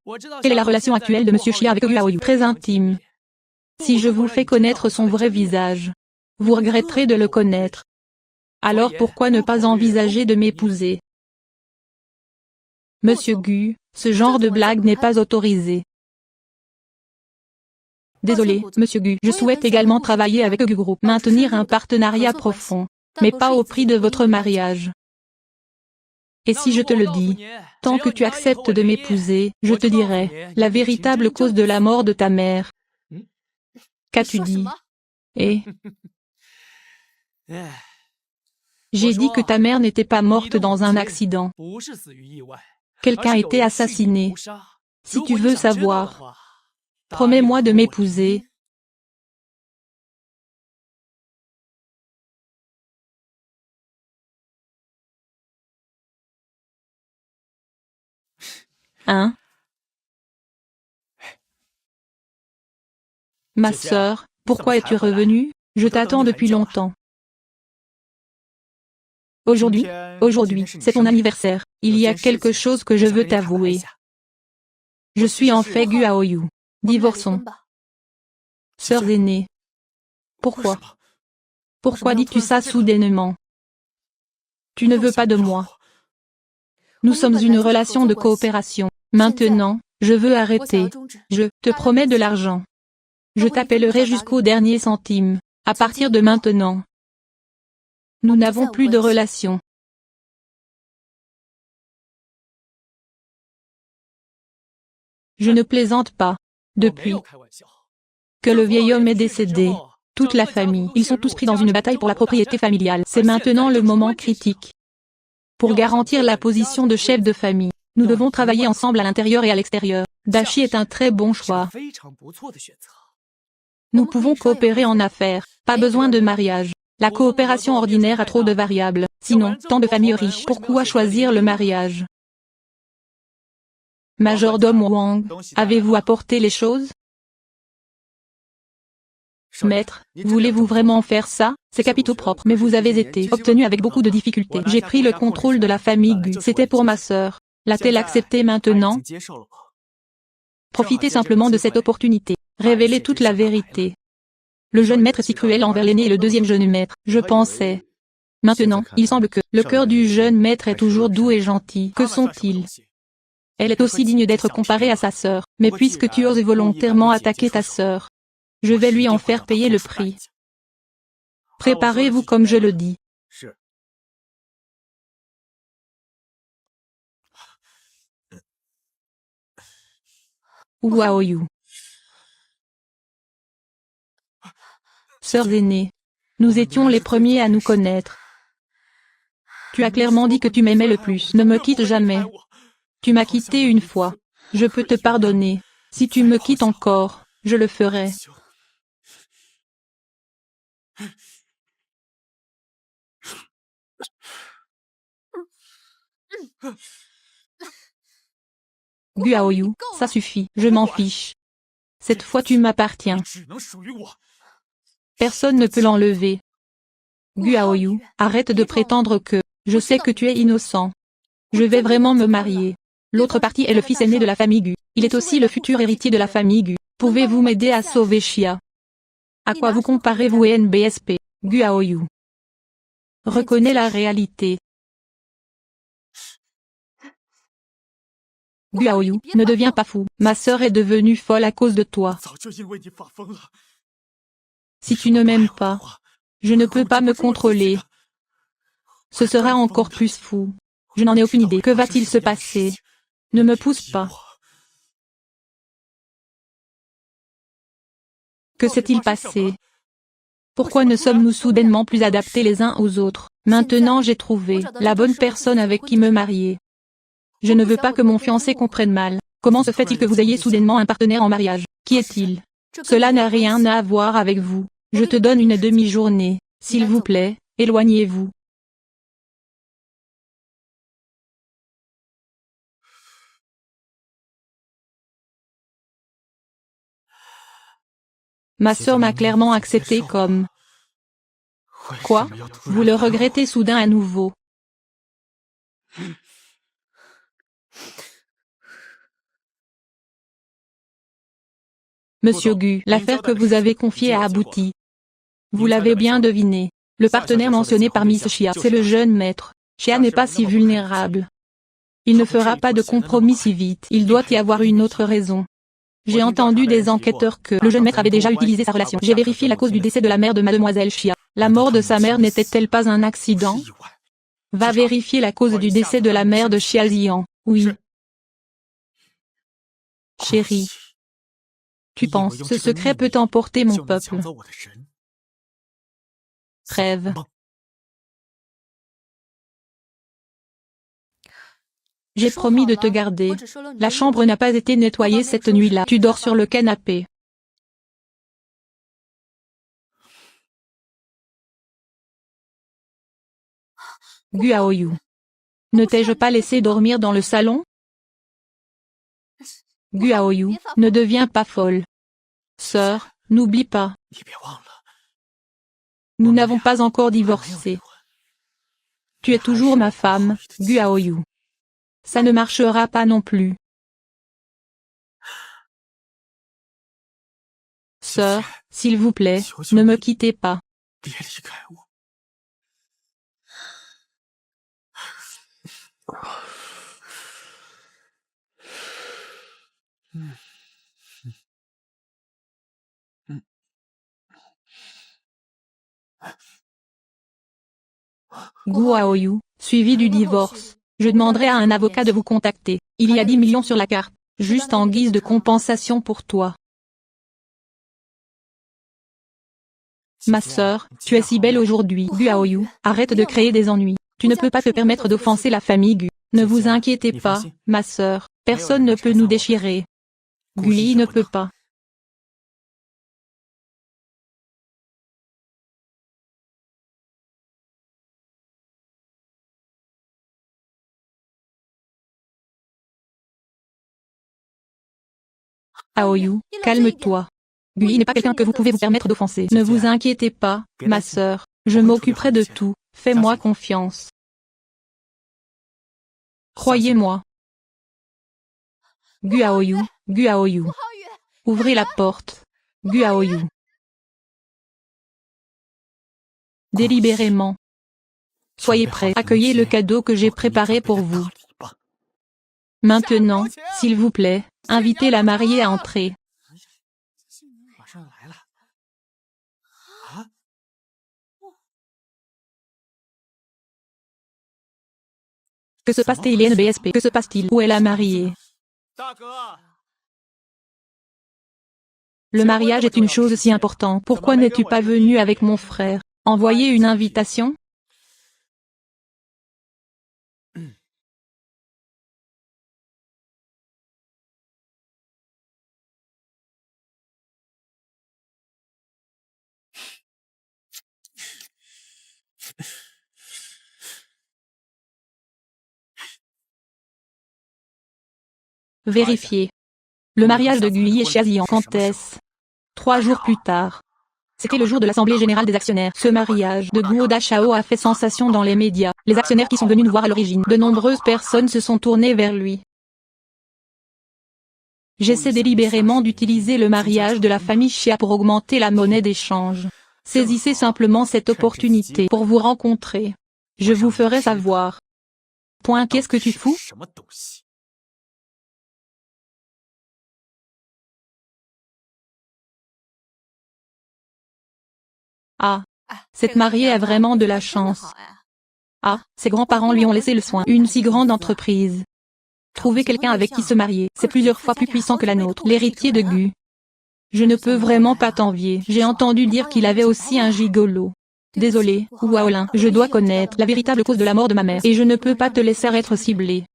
Quelle est la relation actuelle de Monsieur Xia avec Guaoyu? Très intime. Si je vous fais connaître son vrai visage, vous regretterez de le connaître. Alors pourquoi ne pas envisager de m'épouser? Monsieur Gu, ce genre de blague n'est pas autorisé. Désolé, Monsieur Gu, je souhaite également travailler avec Gu Group, maintenir un partenariat profond, mais pas au prix de votre mariage. Et si je te le dis, tant que tu acceptes de m'épouser, je te dirai la véritable cause de la mort de ta mère. Qu'as-tu dit? J'ai dit que ta mère n'était pas morte dans un accident. Quelqu'un a été assassiné. Si tu veux savoir, promets-moi de m'épouser. Hein? Ma sœur, pourquoi es-tu revenue? Je t'attends depuis longtemps. Aujourd'hui, c'est ton anniversaire. Il y a quelque chose que je veux t'avouer. Je suis en fait Guaoyu. Divorçons. Sœurs aînées. Pourquoi? Pourquoi dis-tu ça soudainement? Tu ne veux pas de moi. Nous sommes une relation de coopération. Maintenant, je veux arrêter. Je te promets de l'argent. Je t'appellerai jusqu'au dernier centime. À partir de maintenant. Nous n'avons plus de relation. Je ne plaisante pas. Depuis que le vieil homme est décédé, toute la famille, ils sont tous pris dans une bataille pour la propriété familiale. C'est maintenant le moment critique. Pour garantir la position de chef de famille, nous devons travailler ensemble à l'intérieur et à l'extérieur. Dashi est un très bon choix. Nous pouvons coopérer en affaires, pas besoin de mariage. La coopération ordinaire a trop de variables. Sinon, tant de familles riches, pourquoi choisir le mariage? Majordome Wang, avez-vous apporté les choses? Maître, voulez-vous vraiment faire ça? C'est capitaux propres, mais vous avez été obtenu avec beaucoup de difficultés. J'ai pris le contrôle de la famille Gu. C'était pour ma sœur. L'a-t-elle accepté maintenant? Profitez simplement de cette opportunité. Révélez toute la vérité. Le jeune maître est si cruel envers l'aîné et le deuxième jeune maître. Je pensais. Maintenant, il semble que le cœur du jeune maître est toujours doux et gentil. Que sont-ils? Elle est aussi digne d'être comparée à sa sœur. Mais puisque tu oses volontairement attaquer ta sœur, je vais lui en faire payer le prix. Préparez-vous comme je le dis. Guaoyu. Sœurs aînées. Nous étions les premiers à nous connaître. Tu as clairement dit que tu m'aimais le plus. Ne me quitte jamais. Tu m'as quitté une fois. Je peux te pardonner. Si tu me quittes encore, je le ferai. Guaoyu, ça suffit, je m'en fiche. Cette fois tu m'appartiens. Personne ne peut l'enlever. Guaoyu, arrête de prétendre que, je sais que tu es innocent. Je vais vraiment me marier. L'autre partie est le fils aîné de la famille Gu. Il est aussi le futur héritier de la famille Gu. Pouvez-vous m'aider à sauver Xia? À quoi vous comparez-vous NBSP, Guaoyu? Reconnais la réalité. Guaoyu, ne deviens pas fou. Ma sœur est devenue folle à cause de toi. Si tu ne m'aimes pas, je ne peux pas me contrôler. Ce sera encore plus fou. Je n'en ai aucune idée. Que va-t-il se passer? Ne me pousse pas. Que s'est-il passé? Pourquoi ne sommes-nous soudainement plus adaptés les uns aux autres? Maintenant j'ai trouvé la bonne personne avec qui me marier. Je ne veux pas que mon fiancé comprenne mal. Comment se fait-il que vous ayez soudainement un partenaire en mariage? Qui est-il? Cela n'a rien à voir avec vous. Je te donne une demi-journée. S'il vous plaît, éloignez-vous. Ma sœur m'a clairement accepté comme... Quoi? Vous le regrettez soudain à nouveau. Monsieur Gu, l'affaire que vous avez confiée a abouti. Vous l'avez bien deviné. Le partenaire mentionné par Miss Xia, c'est le jeune maître. Xia n'est pas si vulnérable. Il ne fera pas de compromis si vite. Il doit y avoir une autre raison. J'ai entendu des enquêteurs que le jeune maître avait déjà utilisé sa relation. J'ai vérifié la cause du décès de la mère de mademoiselle Xia. La mort de sa mère n'était-elle pas un accident? Va vérifier la cause du décès de la mère de Xia Ziyan. Oui. Chérie. Tu penses, ce secret peut emporter mon peuple? Rêve. J'ai promis de te garder. La chambre n'a pas été nettoyée cette nuit-là. Tu dors sur le canapé. Guaoyu. Ne t'ai-je pas laissé dormir dans le salon? Guaoyu, ne deviens pas folle. Sœur, n'oublie pas. Nous n'avons pas encore divorcé. Tu es toujours ma femme, Guaoyu. Ça ne marchera pas non plus. Sœur, s'il vous plaît, ne me quittez pas. Guaoyu, suivi du divorce. Je demanderai à un avocat de vous contacter. Il y a 10 millions sur la carte, juste en guise de compensation pour toi. Ma sœur, tu es si belle aujourd'hui. Guaoyu, arrête de créer des ennuis. Tu ne peux pas te permettre d'offenser la famille Gu. Ne vous inquiétez pas, ma sœur, personne ne peut nous déchirer. Guli ne peut pas. Aoyu, calme-toi. Guli n'est pas quelqu'un que vous pouvez vous permettre d'offenser. Ne vous inquiétez pas, ma sœur, je m'occuperai de tout, fais-moi confiance. Croyez-moi. Guaoyu, Guaoyu. Ouvrez la porte. Guaoyu. Délibérément. Soyez prêts, accueillez le cadeau que j'ai préparé pour vous. Maintenant, s'il vous plaît, invitez la mariée à entrer. Que se passe-t-il NBSP? Que se passe-t-il? Où est la mariée? Le mariage est une chose si importante. Pourquoi n'es-tu pas venu avec mon frère? Envoyer une invitation? Vérifiez. Le mariage de Gui et Xiazian. Quand est-ce? 3 jours plus tard. C'était le jour de l'Assemblée Générale des Actionnaires. Ce mariage de Guo Dashao a fait sensation dans les médias. Les actionnaires qui sont venus nous voir à l'origine. De nombreuses personnes se sont tournées vers lui. J'essaie délibérément d'utiliser le mariage de la famille Xia pour augmenter la monnaie d'échange. Saisissez simplement cette opportunité pour vous rencontrer. Je vous ferai savoir. Point. Qu'est-ce que tu fous? Ah, cette mariée a vraiment de la chance. Ah, ses grands-parents lui ont laissé le soin. Une si grande entreprise. Trouver quelqu'un avec qui se marier, c'est plusieurs fois plus puissant que la nôtre. L'héritier de Gu. Je ne peux vraiment pas t'envier. J'ai entendu dire qu'il avait aussi un gigolo. Désolé, Waolin, je dois connaître la véritable cause de la mort de ma mère et je ne peux pas te laisser être ciblé.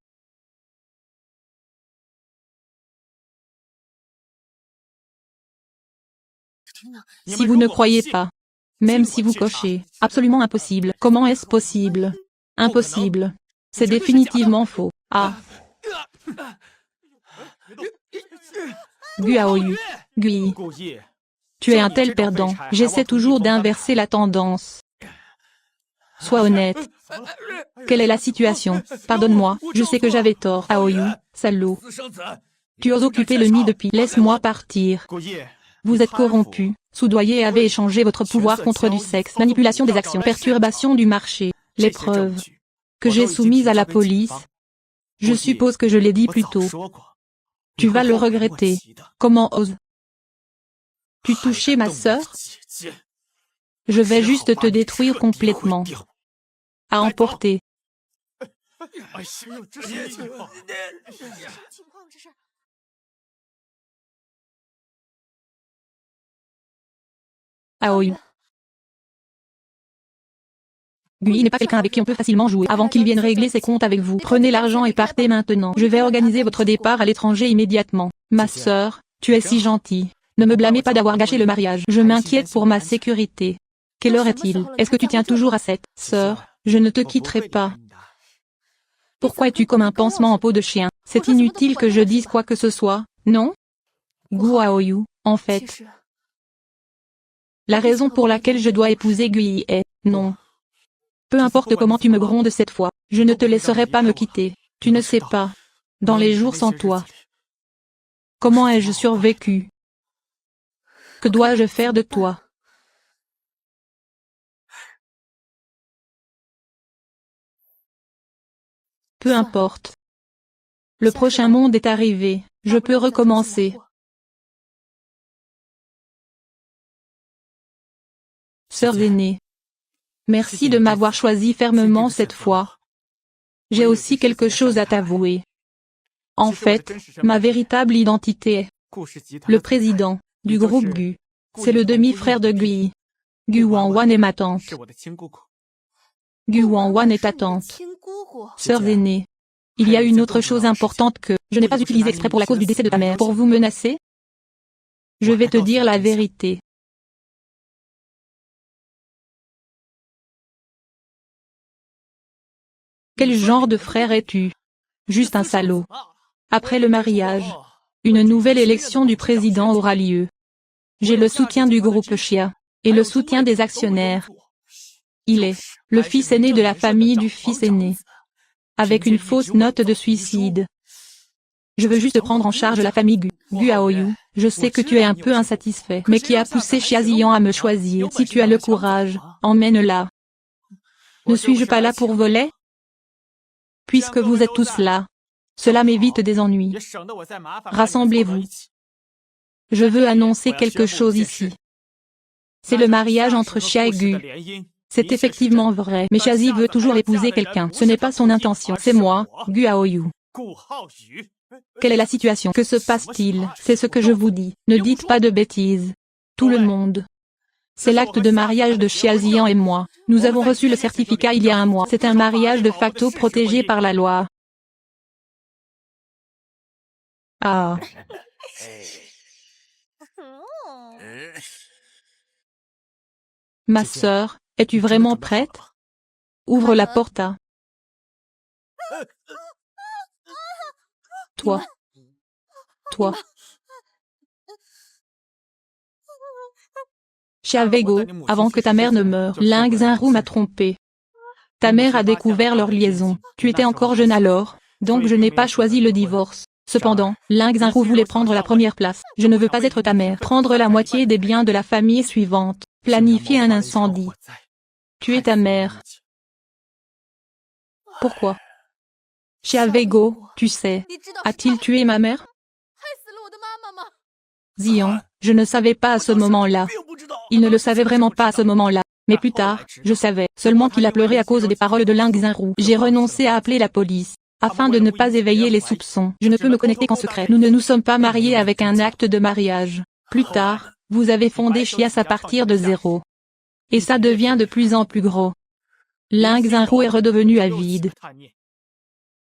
Si vous ne croyez pas, même si vous cochez, absolument impossible, comment est-ce possible? Impossible. C'est définitivement faux. Ah. Guaoyu. Gui. Tu es un tel perdant, j'essaie toujours d'inverser la tendance. Sois honnête. Quelle est la situation? Pardonne-moi, je sais que j'avais tort. Aoyu, salaud. Tu oses occuper le nid depuis. Laisse-moi partir. Vous êtes corrompu, soudoyé et avez échangé votre pouvoir contre du sexe, manipulation des actions, perturbation du marché. Les preuves que j'ai soumises à la police. Je suppose que je l'ai dit plus tôt. Tu vas le regretter. Comment oses-tu toucher ma sœur? Je vais juste te détruire complètement. À emporter. Aoi. Gui n'est pas quelqu'un avec qui on peut facilement jouer. Avant qu'il vienne régler ses comptes avec vous, prenez l'argent et partez maintenant. Je vais organiser votre départ à l'étranger immédiatement. Ma sœur, tu es si gentille. Ne me blâmez pas d'avoir gâché le mariage. Je m'inquiète pour ma sécurité. Quelle heure est-il? Est-ce que tu tiens toujours à cette? Sœur, je ne te quitterai pas. Pourquoi es-tu comme un pansement en peau de chien? C'est inutile que je dise quoi que ce soit, non? Guaoyu, en fait. La raison pour laquelle je dois épouser Gui est, non. Peu importe comment tu me grondes cette fois, je ne te laisserai pas me quitter. Tu ne sais pas. Dans les jours sans toi. Comment ai-je survécu? Que dois-je faire de toi? Peu importe. Le prochain monde est arrivé, je peux recommencer. Sœurs aînées. Merci de m'avoir choisi fermement cette fois. J'ai aussi quelque chose à t'avouer. En fait, ma véritable identité est le président du groupe Gu. C'est le demi-frère de Gui. Gu Wanwan est ma tante. Gu Wanwan est ta tante. Sœurs aînées. Il y a une autre chose importante que je n'ai pas utilisée exprès pour la cause du décès de ta mère. Pour vous menacer? Je vais te dire la vérité. Quel genre de frère es-tu? Juste un salaud. Après le mariage, une nouvelle élection du président aura lieu. J'ai le soutien du groupe Xia, et le soutien des actionnaires. Il est le fils aîné de la famille du fils aîné. Avec une fausse note de suicide. Je veux juste prendre en charge la famille Gu. Guaoyu, je sais que tu es un peu insatisfait, mais qui a poussé Xiazian à me choisir? Si tu as le courage, emmène-la. Ne suis-je pas là pour voler? Puisque vous êtes tous là, cela m'évite des ennuis. Rassemblez-vous. Je veux annoncer quelque chose ici. C'est le mariage entre Xia et Gu. C'est effectivement vrai, mais Xiazi veut toujours épouser quelqu'un. Ce n'est pas son intention. C'est moi, Guaoyu. Quelle est la situation? Que se passe-t-il? C'est ce que je vous dis. Ne dites pas de bêtises. Tout le monde. C'est l'acte de mariage de Xiazian et moi. Nous avons reçu le certificat il y a un mois. C'est un mariage de facto protégé par la loi. Ah. Ma sœur, es-tu vraiment prête? Ouvre la porte à... Toi. toi. Xiaovego, avant que ta mère ne meure, Ling Zhenru m'a trompé. Ta mère a découvert leur liaison. Tu étais encore jeune alors, donc je n'ai pas choisi le divorce. Cependant, Ling Zhenru voulait prendre la première place. Je ne veux pas être ta mère. Prendre la moitié des biens de la famille suivante. Planifier un incendie. Tuer ta mère. Pourquoi? Xiaovego, tu sais, a-t-il tué ma mère? Xian, je ne savais pas à ce moment-là. Il ne le savait vraiment pas à ce moment-là. Mais plus tard, je savais seulement qu'il a pleuré à cause des paroles de Ling Zhenru. J'ai renoncé à appeler la police, afin de ne pas éveiller les soupçons. Je ne peux me connecter qu'en secret. Nous ne nous sommes pas mariés avec un acte de mariage. Plus tard, vous avez fondé Chias à partir de zéro. Et ça devient de plus en plus gros. Ling Zhenru est redevenu avide.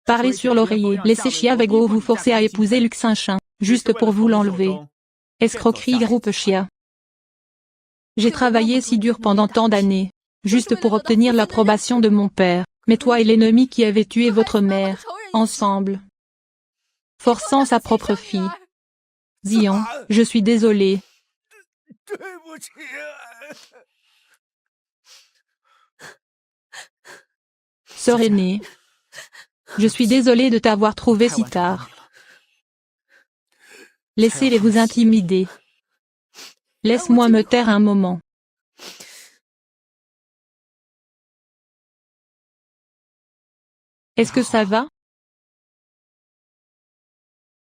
Parlez sur l'oreiller. Laissez Xiaovego vous forcer à épouser Luxinchen, juste pour vous l'enlever. Escroquerie groupe Xia. J'ai travaillé si dur pendant tant d'années, juste pour obtenir l'approbation de mon père, mais toi et l'ennemi qui avait tué votre mère, ensemble, forçant sa propre fille. Xian, je suis désolé. Sœur aînée, je suis désolé de t'avoir trouvé si tard. Laissez-les vous intimider. Laisse-moi me taire un moment. Est-ce que ça va?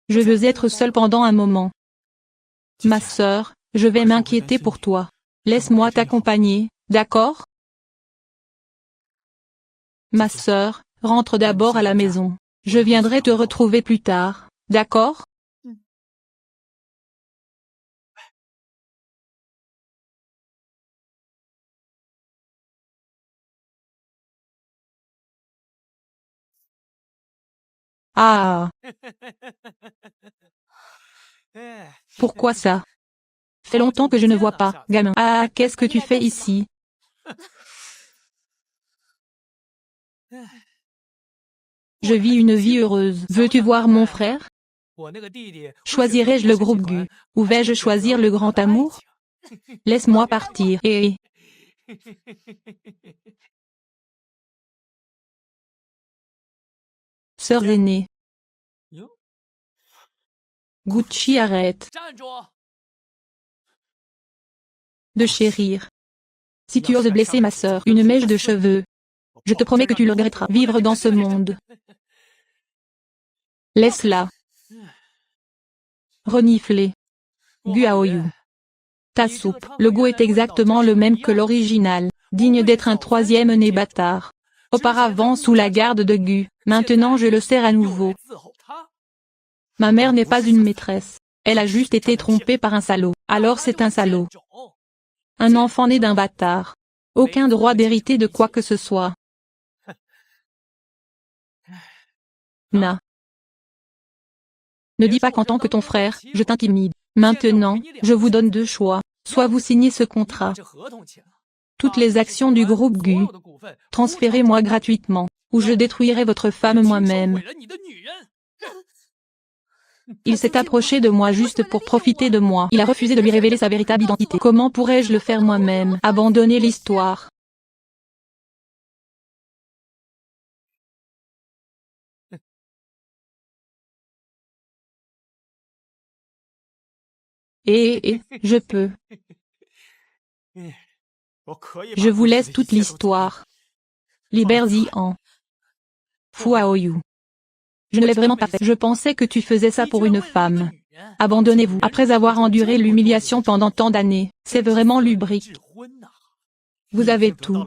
Je veux être seule pendant un moment. Ma sœur, je vais m'inquiéter pour toi. Laisse-moi t'accompagner, d'accord? Ma sœur, rentre d'abord à la maison. Je viendrai te retrouver plus tard, d'accord? Ah, pourquoi ça? Fait longtemps que je ne vois pas, gamin. Ah, qu'est-ce que tu fais ici? Je vis une vie heureuse. Veux-tu voir mon frère? Choisirai-je le groupe Gu, ou vais-je choisir le grand amour? Laisse-moi partir. Et sœur aînée. Gucci arrête de chérir. Si tu oses blesser ma sœur, une mèche de cheveux, je te promets que tu le regretteras. Vivre dans ce monde. Laisse-la. Renifler. Guaoyu. Ta soupe. Le goût est exactement le même que l'original, digne d'être un troisième né bâtard. Auparavant sous la garde de Gu, maintenant je le sers à nouveau. Ma mère n'est pas une maîtresse. Elle a juste été trompée par un salaud. Alors c'est un salaud. Un enfant né d'un bâtard. Aucun droit d'hériter de quoi que ce soit. Na. Ne dis pas qu'en tant que ton frère, je t'intimide. Maintenant, je vous donne deux choix. Soit vous signez ce contrat. Toutes les actions du groupe Gu. Transférez-moi gratuitement, ou je détruirai votre femme moi-même. Il s'est approché de moi juste pour profiter de moi. Il a refusé de lui révéler sa véritable identité. Comment pourrais-je le faire moi-même? Abandonner l'histoire. Je peux. Je vous laisse toute l'histoire. Libère Xian. Fuaoyu. Je ne l'ai vraiment pas fait. Je pensais que tu faisais ça pour une femme. Abandonnez-vous. Après avoir enduré l'humiliation pendant tant d'années, c'est vraiment lubrique. Vous avez tout.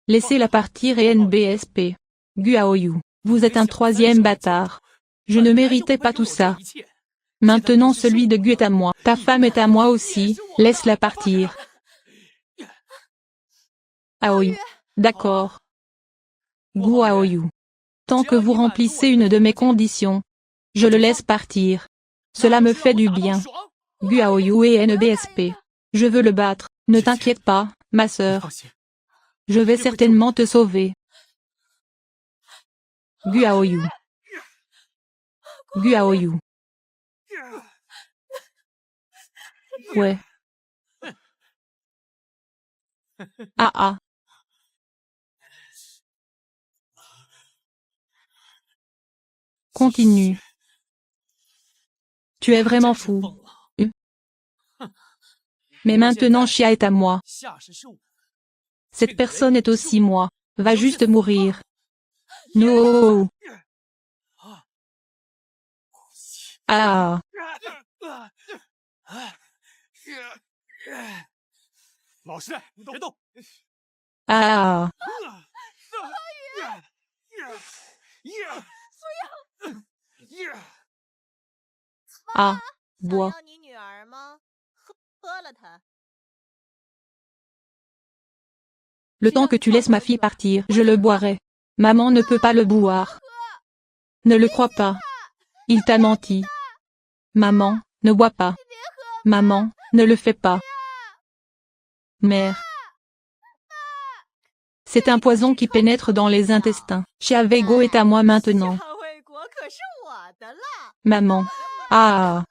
Laissez-la partir et NBSP. Guaoyu. Vous êtes un troisième bâtard. Je ne méritais pas tout ça. Maintenant celui de Gu est à moi. Ta femme est à moi aussi, laisse-la partir. Aoyu. D'accord. Guaoyu. Tant que vous remplissez une de mes conditions, je le laisse partir. Cela me fait du bien. Guaoyu et NBSP. Je veux le battre, ne t'inquiète pas, ma sœur. Je vais certainement te sauver. Guaoyu. Guaoyu. Ouais. Ah ah. Continue. Tu es vraiment fou. Mais maintenant Chia est à moi. Cette personne est aussi moi. Va juste mourir. No. Ah. Ah. Ah. Bois. Le temps que tu laisses ma fille partir, je le boirai. Maman ne peut pas le boire. Ne le crois pas. Il t'a menti. Maman, ne bois pas. Maman, ne le fais pas. Mère. C'est un poison qui pénètre dans les intestins. Chia Vego est à moi maintenant. Maman. Ah.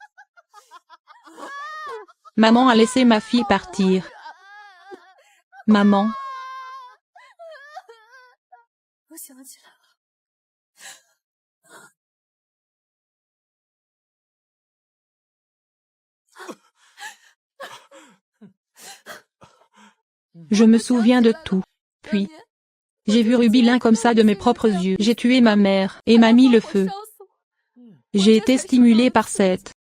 Maman a laissé ma fille partir. Maman. Je me souviens de tout. Puis, j'ai vu Rubilin comme ça de mes propres yeux. J'ai tué ma mère et m'a mis le feu. J'ai été stimulée par cette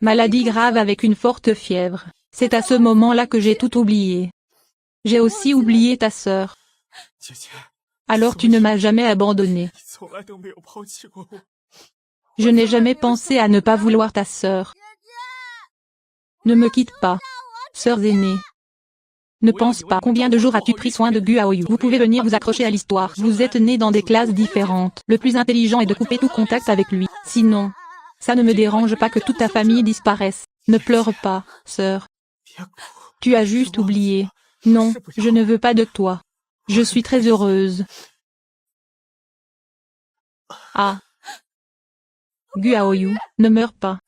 maladie grave avec une forte fièvre. C'est à ce moment-là que j'ai tout oublié. J'ai aussi oublié ta sœur. Alors tu ne m'as jamais abandonné. Je n'ai jamais pensé à ne pas vouloir ta sœur. Ne me quitte pas. Sœurs aînées. Ne pense pas. Combien de jours as-tu pris soin de Gu Aoyu? Vous pouvez venir vous accrocher à l'histoire. Vous êtes nés dans des classes différentes. Le plus intelligent est de couper tout contact avec lui. Sinon, ça ne me dérange pas que toute ta famille disparaisse. Ne pleure pas, sœur. Tu as juste oublié. Non, je ne veux pas de toi. Je suis très heureuse. Ah. Gu Aoyu, ne meurs pas.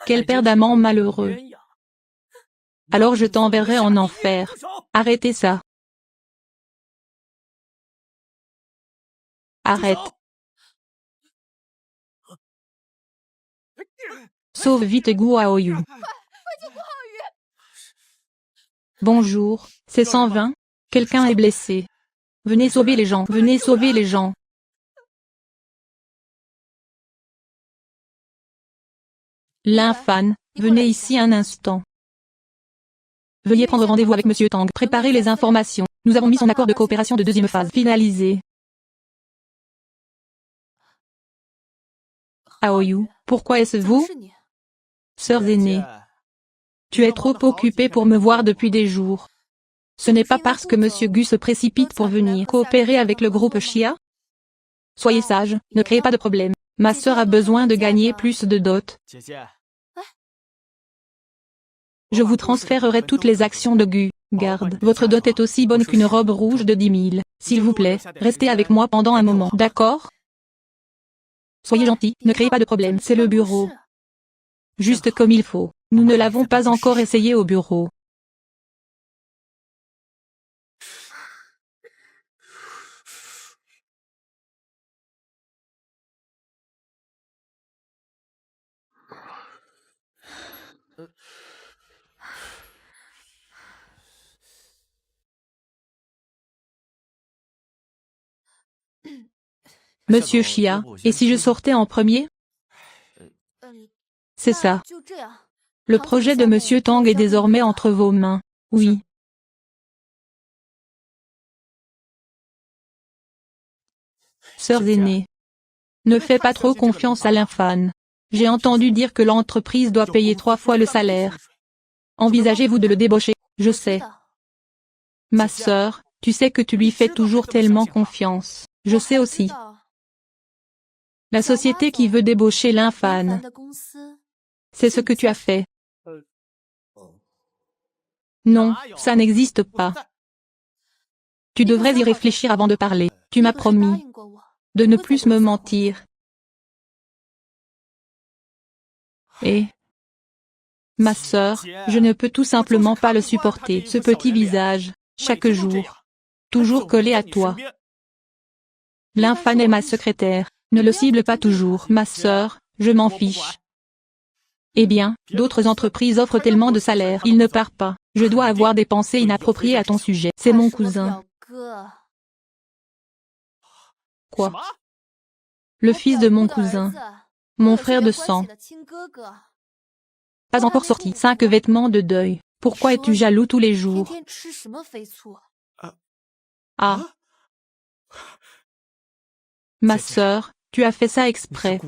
Quel père d'amant malheureux. Alors je t'enverrai en enfer. Arrêtez ça. Arrête. Sauve vite Gu Aoyu. Bonjour, c'est 120. Quelqu'un est blessé. Venez sauver les gens. Venez sauver les gens. L'infane, venez ici un instant. Veuillez prendre rendez-vous avec Monsieur Tang. Préparez les informations. Nous avons mis son accord de coopération de deuxième phase finalisé. Aoyu, pourquoi est-ce vous? Sœurs aînées. Tu es trop occupée pour me voir depuis des jours. Ce n'est pas parce que Monsieur Gu se précipite pour venir coopérer avec le groupe Chia? Soyez sage, ne créez pas de problème. Ma sœur a besoin de gagner plus de dot. Je vous transférerai toutes les actions de Gu. Garde, votre dot est aussi bonne qu'une robe rouge de 10 000. S'il vous plaît, restez avec moi pendant un moment. D'accord? Soyez gentil, ne créez pas de problème. C'est le bureau. Juste comme il faut. Nous ne l'avons pas encore essayé au bureau. Monsieur Chia, et si je sortais en premier? C'est ça. Le projet de Monsieur Tang est désormais entre vos mains. Oui. Sœurs aînées. Ne fais pas trop confiance à l'infane. J'ai entendu dire que l'entreprise doit payer 3 fois le salaire. Envisagez-vous de le débaucher? Je sais. Ma sœur, tu sais que tu lui fais toujours tellement confiance. Je sais aussi. La société qui veut débaucher l'infane. C'est ce que tu as fait. Non, ça n'existe pas. Tu devrais y réfléchir avant de parler. Tu m'as promis. de ne plus me mentir. Et ma sœur, je ne peux tout simplement pas le supporter, ce petit visage, chaque jour, toujours collé à toi. L'infâme est ma secrétaire, ne le cible pas toujours, ma sœur, je m'en fiche. Eh bien, d'autres entreprises offrent tellement de salaires, il ne part pas. Je dois avoir des pensées inappropriées à ton sujet. C'est mon cousin. Quoi? Le fils de mon cousin. Mon frère de sang. Pas encore sorti. 5 vêtements de deuil. Pourquoi es-tu jaloux tous les jours? Ah. Ma sœur, tu as fait ça exprès.